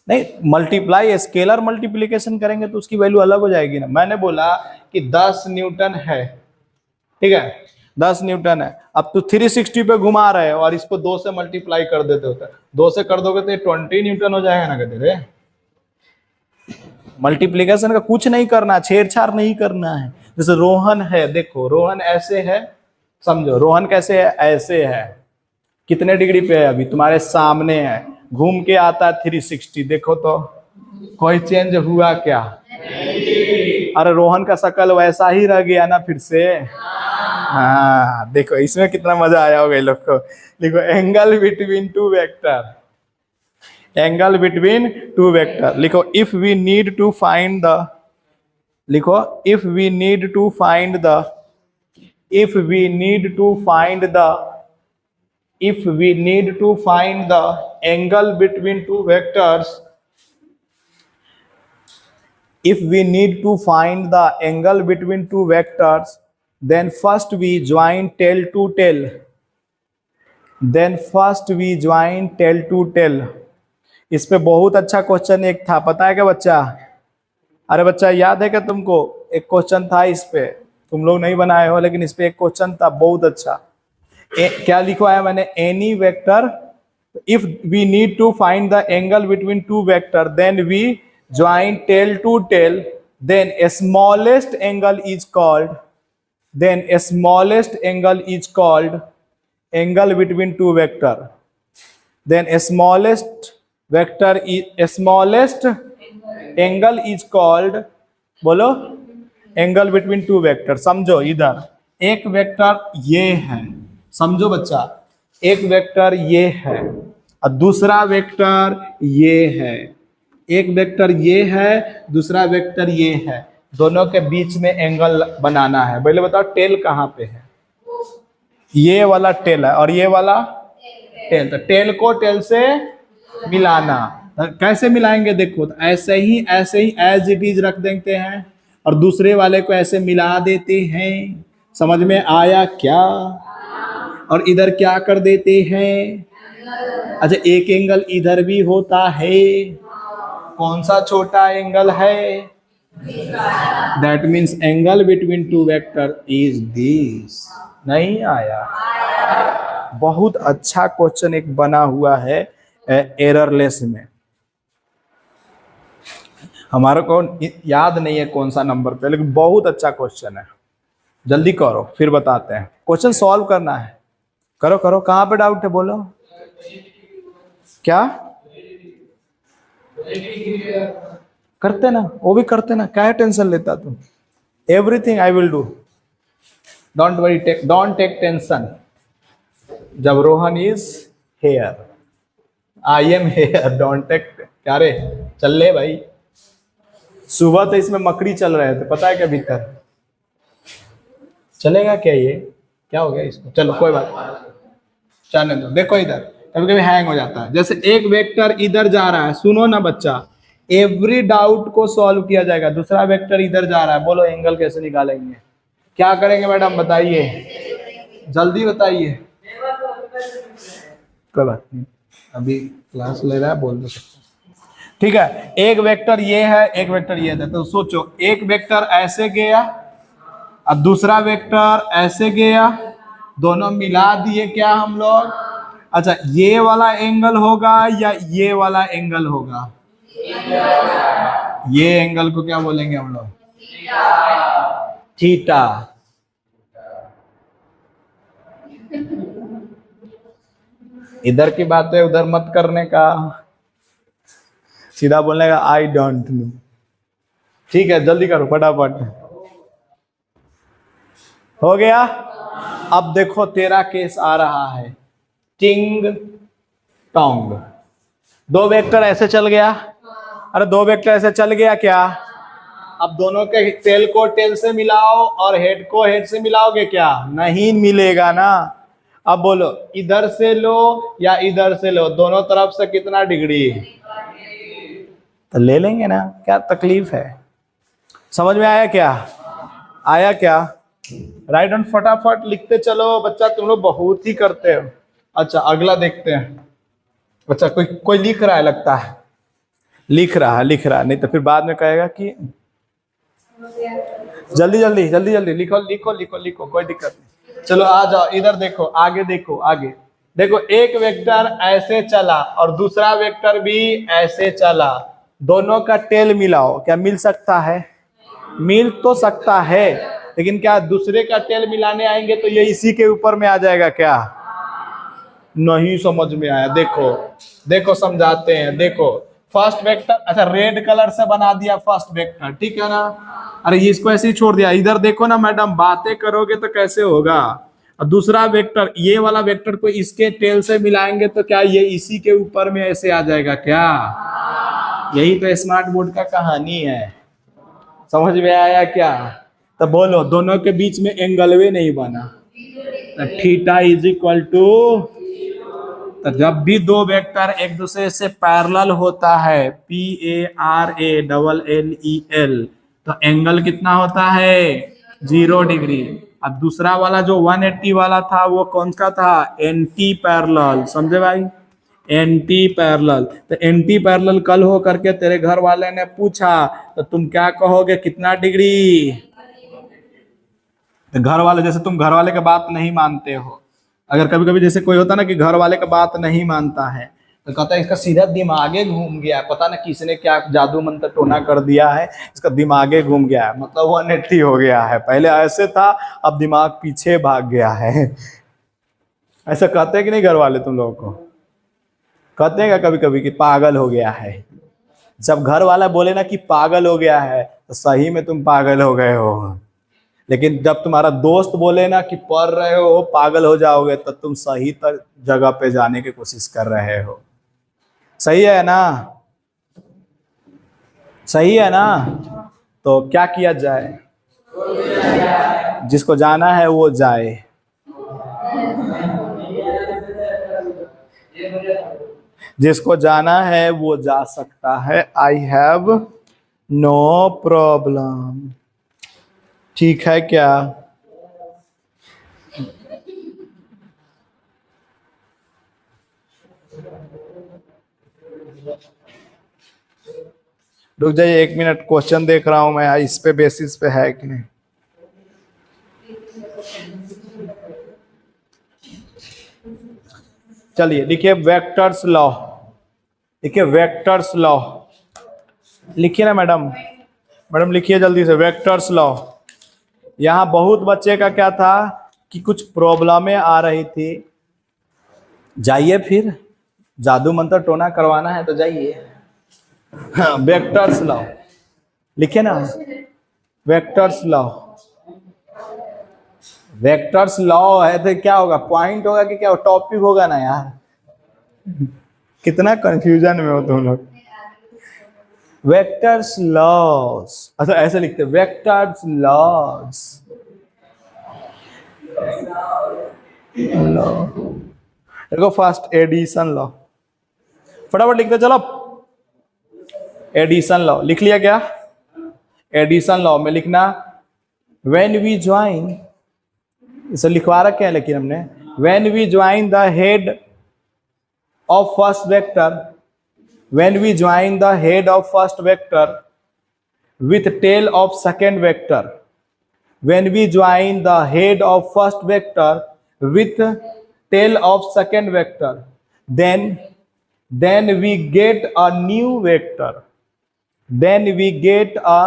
नहीं, मल्टीप्लाई स्केलर मल्टीप्लिकेशन करेंगे तो उसकी वैल्यू अलग हो जाएगी ना। मैंने बोला कि 10 न्यूटन है, ठीक है, 10 न्यूटन है। अब तो 360 पे घुमा रहे हो और इसको 2 से मल्टीप्लाई कर देते हो, 2 से कर दोगे तो 20 न्यूटन हो जाएगा ना। कहते रे मल्टीप्लिकेशन का कुछ नहीं करना, छेड़छाड़ नहीं करना है। जैसे रोहन है, देखो रोहन ऐसे है, समझो रोहन कैसे है, ऐसे है, कितने डिग्री पे है अभी तुम्हारे सामने है, घूम के आता है 360। देखो तो कोई चेंज हुआ क्या? अरे रोहन का शकल वैसा ही रह गया ना फिर से। हाँ देखो इसमें कितना मजा आया होगा लोग को। देखो angle between two vector, angle between two vector. लिखो if we need to find the, लिखो if we need to find the, if we need to find the, if we need to find the angle between two vectors, if we need to find the angle between two vectors, then first we join tail to tail, then first we join tail to tail। इस पे बहुत अच्छा question एक था, पता है क्या बच्चा? अरे बच्चा याद है क्या तुमको? एक क्वेश्चन था इस पे, तुम लोग नहीं बनाए हो लेकिन इस पे एक क्वेश्चन था बहुत अच्छा। क्या लिखवाया मैंने? Any vector, if we need to find the angle between two vector then we join tail to tail, then smallest angle is called, then smallest angle is called angle between two vector, then smallest vector is smallest angle is called, बोलो, angle between two vector. समझो, इधर एक vector ये है, समझो बच्चा, एक vector ये है और दूसरा वेक्टर ये है, एक वेक्टर ये है, दूसरा वेक्टर ये है, दोनों के बीच में एंगल बनाना है। पहले बताओ टेल कहाँ पे है? ये वाला टेल है और ये वाला टेल, तो टेल को टेल से मिलाना। तो कैसे मिलाएंगे देखो, तो ऐसे ही एज इट इज रख देते हैं और दूसरे वाले को ऐसे मिला देते हैं। समझ में आया क्या? और इधर क्या कर देते हैं? अच्छा, एक एंगल इधर भी होता है, कौन सा छोटा एंगल है? That means angle between two vector is this. नहीं आया? बहुत अच्छा क्वेश्चन एक बना हुआ है एररलेस में, हमारे को याद नहीं है कौन सा नंबर पे, लेकिन बहुत अच्छा क्वेश्चन है। जल्दी करो फिर बताते हैं। क्वेश्चन सॉल्व करना है, करो करो। कहाँ पे डाउट है बोलो? क्या करते ना, वो भी करते ना, क्या टेंशन लेता तुम? Everything I will do, don't worry, don't take tension. जब Rohan is here, I am here, don't take. क्या रे, चल ले भाई। सुबह तो इसमें मकड़ी चल रहे थे, पता है क्या भीतर? चलेगा क्या ये? क्या हो गया इसको? चलो कोई बात नहीं, चलने दो। देखो इधर कभी कभी हैंग हो जाता है। जैसे एक वेक्टर इधर जा रहा है, सुनो ना बच्चा, एवरी डाउट को सॉल्व किया जाएगा। दूसरा वेक्टर इधर जा रहा है, बोलो एंगल कैसे निकालेंगे? क्या करेंगे मैडम बताइए, जल्दी बताइए। कोई बात नहीं, अभी क्लास ले रहा है, बोल दो सकते। ठीक है, एक वेक्टर ये है, एक वेक्टर ये है, तो सोचो एक वेक्टर ऐसे गया और दूसरा वेक्टर ऐसे गया, दोनों मिला दिए क्या हम लोग? अच्छा, ये वाला एंगल होगा या ये वाला एंगल होगा? ये एंगल को क्या बोलेंगे हम लोग? थीटा। इधर की बात है उधर मत करने का, सीधा बोलने का आई डोंट नो। ठीक है, जल्दी करो फटाफट। हो गया? अब देखो तेरा केस आ रहा है, टिंग टोंग। दो वेक्टर ऐसे चल गया, अरे दो वेक्टर ऐसे चल गया क्या? अब दोनों के टेल को टेल से मिलाओ और हेड को हेड से मिलाओगे क्या? नहीं मिलेगा ना। अब बोलो इधर से लो या इधर से लो, दोनों तरफ से कितना डिग्री? तो ले लेंगे ना, क्या तकलीफ है? समझ में आया क्या? आया क्या? राइट ऑन, फटाफट लिखते चलो बच्चा, तुम लोग बहुत ही करते हो। अच्छा अगला देखते हैं। अच्छा कोई लिख रहा है, लगता है लिख रहा है, नहीं तो फिर बाद में कहेगा कि जल्दी जल्दी जल्दी जल्दी लिखो लिखो लिखो लिखो, कोई दिक्कत नहीं। चलो आ जाओ इधर, देखो आगे, देखो आगे देखो, एक वेक्टर ऐसे चला और दूसरा वेक्टर भी ऐसे चला, दोनों का टेल मिलाओ, क्या मिल सकता है? मिल तो सकता है, लेकिन क्या दूसरे का टेल मिलाने आएंगे तो ये इसी के ऊपर में आ जाएगा क्या? नहीं समझ में आया? देखो देखो समझाते हैं। देखो फर्स्ट वेक्टर, अच्छा रेड कलर से बना दिया फर्स्ट वेक्टर, ठीक है ना? अरे इसको ऐसे ही छोड़ दिया। इधर देखो ना मैडम, बातें करोगे तो कैसे होगा? और दूसरा वेक्टर, ये वाला वेक्टर को इसके टेल से मिलाएंगे तो क्या ये इसी के ऊपर में ऐसे आ जाएगा क्या? यही तो स्मार्ट बोर्ड का कहानी है। समझ में आया क्या? तो बोलो दोनों के बीच में एंगलवे नहीं बना, तो थीटा इज इक्वल टू, तो जब भी दो वेक्टर एक दूसरे से पैरेलल होता है, PARALLEL, तो एंगल कितना होता है? 0 डिग्री। अब दूसरा वाला जो 180 वाला था वो कौन सा था? Anti parallel. समझे भाई? Anti parallel. तो एंटी पैरेलल कल हो करके तेरे घर वाले ने पूछा तो तुम क्या कहोगे, कितना डिग्री? तो घर वाले, जैसे तुम घर वाले की बात नहीं मानते हो, अगर कभी कभी जैसे कोई होता ना कि घर वाले का बात नहीं मानता है, तो कहता है इसका सीधा दिमागे घूम गया है, पता ना किसने क्या जादू मंत्र टोना कर दिया है, इसका दिमागे घूम गया है, मतलब वो अनएटी हो गया है, पहले ऐसे था अब दिमाग पीछे भाग गया है। ऐसा कहते हैं कि नहीं घर वाले तुम लोगों को? कहते हैं क्या कभी कभी कि पागल हो गया है? जब घर वाला बोले ना कि पागल हो गया है तो सही में तुम पागल हो गए हो, लेकिन जब तुम्हारा दोस्त बोले ना कि पढ़ रहे हो पागल हो जाओगे तो तुम सही जगह पे जाने की कोशिश कर रहे हो। सही है ना? सही है ना? तो क्या किया जाए? जिसको जाना है वो जाए। जिसको जाना है वो जा सकता है। I have no problem. ठीक है क्या? रुक जाइए 1 मिनट, क्वेश्चन देख रहा हूं मैं इस पे बेसिस पे है कि नहीं। चलिए लिखिए वेक्टर्स लॉ। लिखिए वेक्टर्स लॉ। लिखिए ना मैडम, मैडम लिखिए जल्दी से वेक्टर्स लॉ। यहां बहुत बच्चे का क्या था कि कुछ प्रॉब्लमें आ रही थी। जाइए फिर, जादू मंत्र टोना करवाना है तो जाइए। हाँ, वेक्टर्स लॉ लिखिए ना, वेक्टर्स लॉ। वेक्टर्स लॉ है तो क्या होगा? पॉइंट होगा कि क्या टॉपिक होगा ना यार? कितना कंफ्यूजन में हो तुम लोग। वेक्टर्स लॉस, अच्छा ऐसे लिखते वेक्टर्स लॉस। देखो फर्स्ट एडिशन लॉ, फटाफट लिखते चलो। एडिशन लॉ लिख लिया क्या? एडिशन लॉ में लिखना व्हेन वी ज्वाइन, इसे लिखवा रखे हैं लेकिन हमने, when we join the head of first vector, when we join the head of first vector with tail of second vector, when we join the head of first vector with tail of second vector, then we get a new vector, then we get a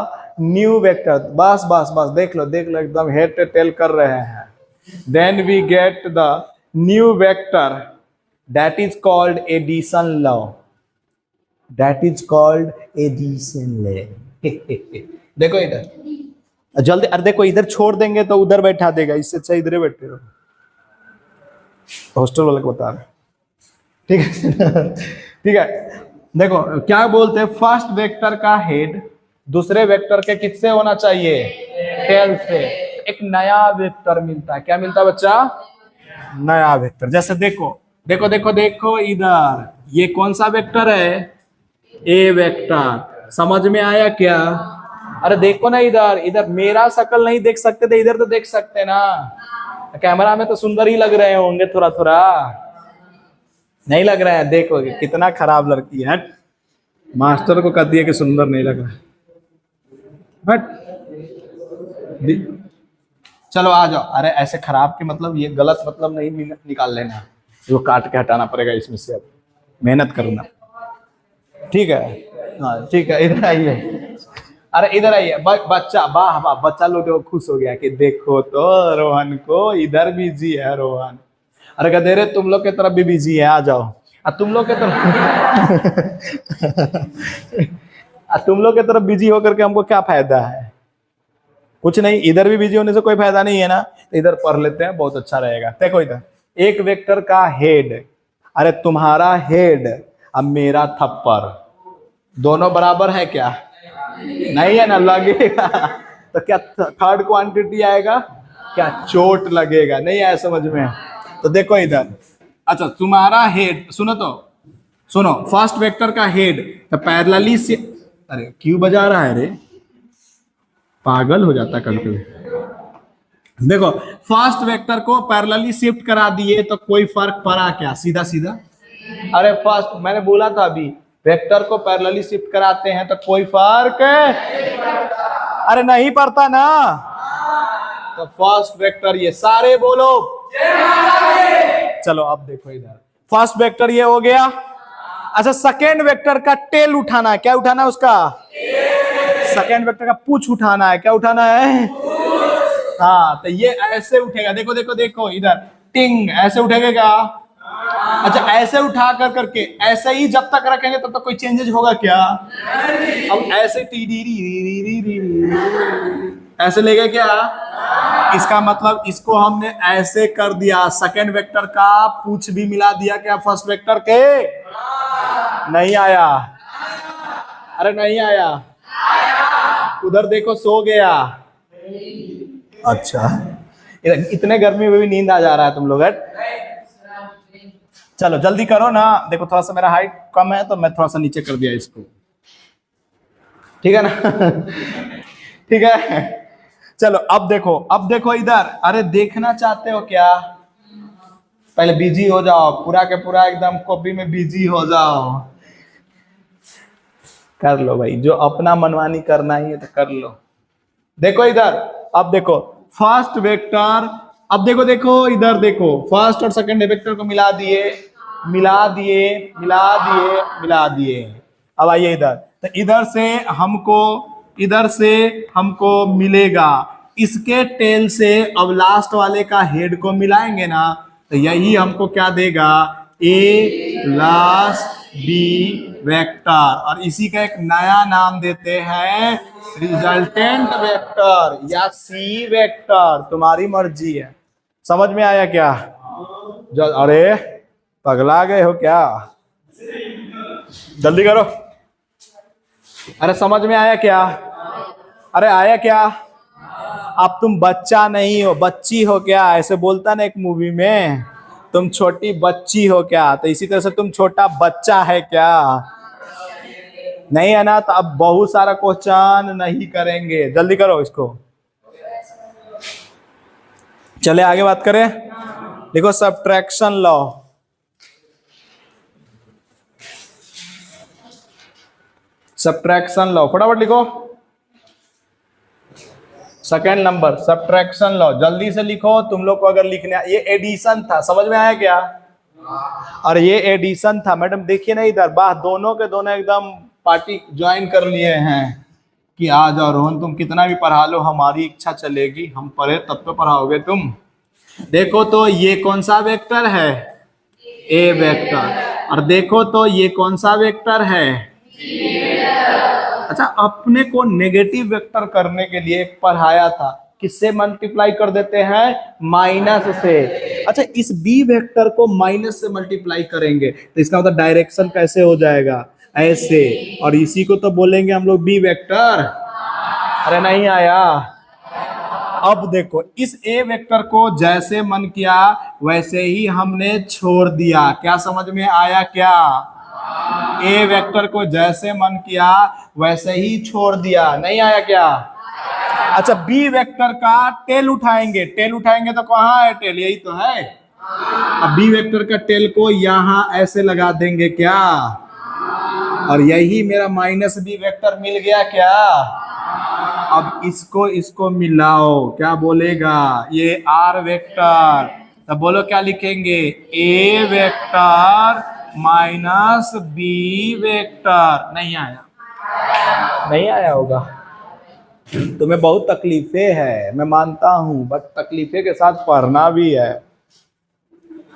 new vector। बस बस बस देख लो एकदम head पे tell कर रहे हैं। then we get the new vector that is called addition law, that is called addition law। देखो इधर जल्दी, अरे देखो इधर छोड़ देंगे तो उधर बैठा देगा, इससे अच्छा इधर बैठे रहो। हॉस्टल वाले को बता रहे, ठीक है? ठीक है, देखो क्या बोलते हैं, फर्स्ट वेक्टर का हेड दूसरे वेक्टर के किससे होना चाहिए? टेल से। एक नया वेक्टर मिलता है। क्या मिलता है बच्चा? नया वेक्टर। जैसे देखो देखो देखो देखो इधर, ये कौन सा वेक्टर है? ए वेक्टर। समझ में आया क्या? अरे देखो ना इधर, इधर मेरा शक्ल नहीं देख सकते थे, इधर तो देख सकते ना। कैमरा में तो सुंदर ही लग रहे होंगे, थोड़ा थोड़ा नहीं लग रहा है? देखो कितना खराब लड़की है, मास्टर को कहती है कि सुंदर नहीं लग रहा है। बट चलो आ जाओ। अरे ऐसे खराब के मतलब ये गलत मतलब नहीं निकाल लेना, वो काट के हटाना पड़ेगा इसमें से। अब मेहनत करना, ठीक है? हाँ ठीक है, इधर आइए। अरे इधर आइए बच्चा, वाह वाह, बच्चा लोग तो खुश हो गया कि देखो तो रोहन को, इधर बिजी है रोहन। अरे कहते रे तुम लोग के तरफ भी बिजी है, आ जाओ। तुम लोग के तरफ तुम लोग के तरफ बिजी होकर के हमको क्या फायदा है? कुछ नहीं, इधर भी बिजी होने से कोई फायदा नहीं है ना। इधर पढ़ लेते हैं, बहुत अच्छा रहेगा। देखो इधर एक वेक्टर का हेड, अरे तुम्हारा हेड अब मेरा थप्पड़, दोनों बराबर है क्या? नहीं है ना, लगेगा तो क्या थर्ड क्वांटिटी आएगा? क्या चोट लगेगा? नहीं आया समझ में? तो देखो इधर, अच्छा तुम्हारा हेड, सुनो तो सुनो, फर्स्ट वेक्टर का हेड तो पैरेलली से, अरे क्यों बजा रहा है रे, पागल हो जाता कभी कभी। देखो फर्स्ट वेक्टर को पैरेलली शिफ्ट करा दिए तो कोई फर्क पड़ा क्या? सीधा सीधा। अरे फर्स्ट मैंने बोला था अभी, वेक्टर को पैरेलली शिफ्ट कराते हैं तो कोई फर्क अरे नहीं पड़ता ना। तो फर्स्ट वेक्टर ये सारे बोलो। चलो अब देखो इधर, फर्स्ट वेक्टर ये हो गया। अच्छा सेकेंड वेक्टर का टेल उठाना है। क्या उठाना है उसका? सेकेंड वेक्टर का पूछ उठाना है। क्या उठाना है? हाँ, तो ये ऐसे उठेगा। देखो देखो देखो इधर, टिंग ऐसे उठेगा क्या? अच्छा, ऐसे उठा कर करके ऐसे ही जब तक रखेंगे तब तक कोई चेंजेस होगा क्या? अब ऐसे टी डी री री री री री ऐसे लेगा क्या? इसका मतलब इसको हमने ऐसे कर दिया, सेकेंड वेक्टर का पूछ भी मिला दिया क्या फर्स्ट वेक्टर के? नहीं आया। अरे नहीं आया, उधर देखो सो गया। अच्छा, इतने गर्मी में भी नींद आ जा रहा है तुम लोग? चलो जल्दी करो ना, देखो थोड़ा सा मेरा हाइट कम है तो मैं थोड़ा सा नीचे कर दिया इसको, ठीक है ना? ठीक है, चलो अब देखो इधर। अरे देखना चाहते हो क्या? पहले बिजी हो जाओ, पूरा के पूरा एकदम कॉपी में बिजी हो जाओ। कर लो भाई, जो अपना मनमानी करना ही है तो कर लो। देखो इधर, अब देखो फर्स्ट वेक्टर, अब देखो इधर देखो, फर्स्ट और सेकंड वेक्टर को मिला दिए। अब आइए इधर, तो इधर से हमको मिलेगा इसके टेल से, अब लास्ट वाले का हेड को मिलाएंगे ना, तो यही हमको क्या देगा? ए प्लस बी वेक्टर, और इसी का एक नया नाम देते हैं रिजल्टेंट वेक्टर या सी वेक्टर, तुम्हारी मर्जी है। समझ में आया क्या? अरे पगला गए हो क्या? जल्दी करो। अरे समझ में आया क्या? अरे आया क्या? अब तुम बच्चा नहीं हो, बच्ची हो क्या? ऐसे बोलता ना एक मूवी में, तुम छोटी बच्ची हो क्या? तो इसी तरह से तुम छोटा बच्चा है क्या? नहीं है ना? तो अब बहुत सारा क्वेश्चन नहीं करेंगे, जल्दी करो इसको। चले आगे बात करें। देखो सब्ट्रैक्शन लॉ, सब्ट्रैक्शन लॉ फटाफट लिखो। सेकेंड नंबर सब्ट्रैक्शन लॉ, जल्दी से लिखो। तुम लोग को अगर लिखने, ये एडिशन था, समझ में आया क्या? और ये एडिशन था मैडम, देखिए ना इधर, वाह दोनों के दोनों एकदम पार्टी ज्वाइन कर लिए हैं कि आ जाओ रोहन, तुम कितना भी पढ़ा लो, हमारी इच्छा चलेगी, हम पढ़े तब तो पढ़ाओगे तुम। देखो तो ये कौन सा वेक्टर है? ए वेक्टर। और देखो तो ये कौन सा वेक्टर है? अच्छा, अपने को नेगेटिव वेक्टर करने के लिए पढ़ाया था, किससे मल्टीप्लाई कर देते हैं? माइनस से। अच्छा, इस बी वेक्टर को माइनस से मल्टीप्लाई करेंगे तो इसका मतलब डायरेक्शन कैसे हो जाएगा? ऐसे, और इसी को तो बोलेंगे हम लोग बी वेक्टर। अरे नहीं आया। अब देखो इस ए वेक्टर को जैसे मन किया वैसे ही हमने छोड़ दिया, क्या समझ में आया क्या? ए वेक्टर को जैसे मन किया वैसे ही छोड़ दिया, नहीं आया क्या? अच्छा, बी वेक्टर का टेल उठाएंगे, तो कहाँ है टेल? यही तो है। अब बी वेक्टर का टेल को यहां ऐसे लगा देंगे क्या? और यही मेरा माइनस बी वेक्टर मिल गया क्या? अब इसको मिलाओ, क्या बोलेगा? ये आर वेक्टर, तो बोलो क्या लिखेंगे? ए वेक्टर माइनस बी वेक्टर। नहीं आया होगा। तुम्हें बहुत तकलीफें है, मैं मानता हूं, बट तकलीफे के साथ पढ़ना भी है।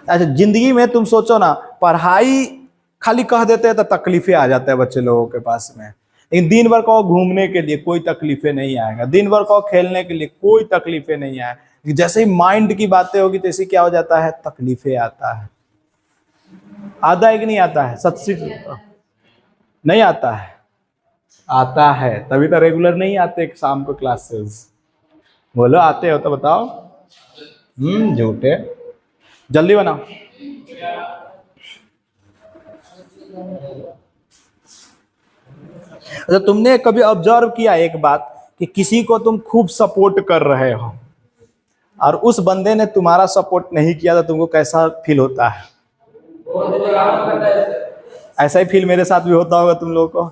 अच्छा, जिंदगी में तुम सोचो ना, पढ़ाई खाली कह देते हैं तो तकलीफें आ जाते हैं बच्चे लोगों के पास में, लेकिन दिन भर कहो घूमने के लिए कोई तकलीफें नहीं आएगा, दिन भर कहो खेलने के लिए कोई तकलीफें नहीं आएगा, जैसे ही माइंड की बातें होगी तैसे क्या हो जाता है? तकलीफें आता है। आता है कि नहीं आता है? सच्ची नहीं आता है? आता है, तभी तो रेगुलर नहीं आते शाम को क्लासेस। बोलो आते हो तो बताओ। झूठे, जल्दी बनाओ। अच्छा, तुमने कभी ऑब्जर्व किया एक बात कि किसी को तुम खूब सपोर्ट कर रहे हो और उस बंदे ने तुम्हारा सपोर्ट नहीं किया तो तुमको कैसा फील होता है? ऐसा ही फील मेरे साथ भी होता होगा तुम लोगों को।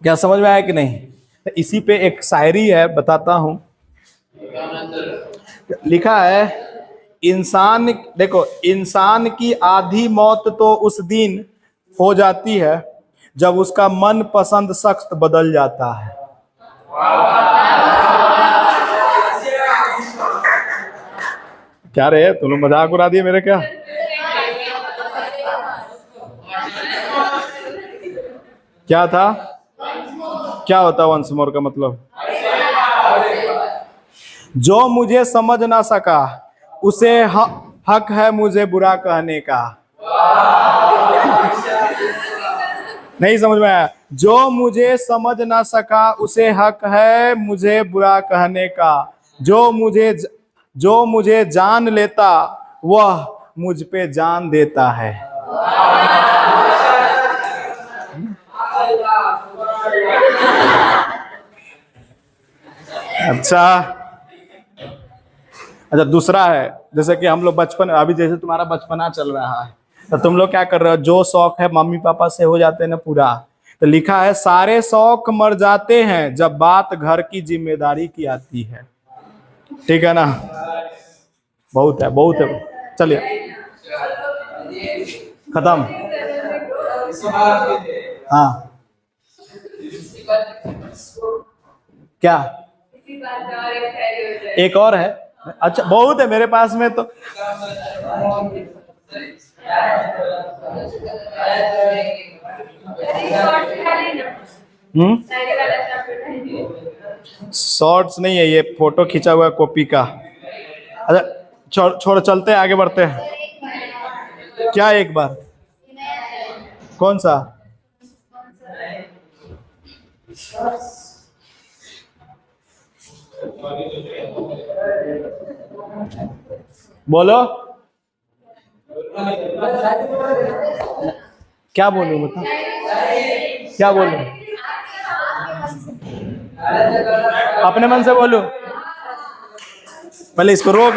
क्या समझ में आया कि नहीं? तो इसी पे एक शायरी है, बताता हूं। लिखा है, इंसान, देखो, इंसान की आधी मौत तो उस दिन हो जाती है जब उसका मन पसंद शख्स बदल जाता है। क्या रे, तुम लोग मजाक उड़ा दिए मेरे क्या? क्या था? क्या होता वंस मोर का मतलब? जो मुझे समझ ना सका उसे हक है मुझे बुरा कहने का। नहीं समझ में आया? जो मुझे समझ ना सका उसे हक है मुझे बुरा कहने का। जो मुझे जान लेता वह मुझ पे जान देता है। अच्छा, अच्छा दूसरा है, जैसे कि हम लोग बचपन, अभी जैसे तुम्हारा बचपना चल रहा है, तो तुम लोग क्या कर रहे हो? जो शौक है मम्मी पापा से हो जाते हैं ना पूरा, तो लिखा है सारे शौक मर जाते हैं जब बात घर की जिम्मेदारी की आती है। ठीक है ना? बहुत है, बहुत है। चलिए, खत्म। हाँ, क्या? एक और है? अच्छा, बहुत है मेरे पास में तो। शॉर्ट्स नहीं है ये, फोटो खींचा हुआ कॉपी का। अच्छा, छोड़ चलते हैं, आगे बढ़ते हैं। क्या एक बार? कौन सा? बोलो, क्या बोलूं बता, क्या बोलूं? अपने मन से बोलूं? पहले इसको रोक।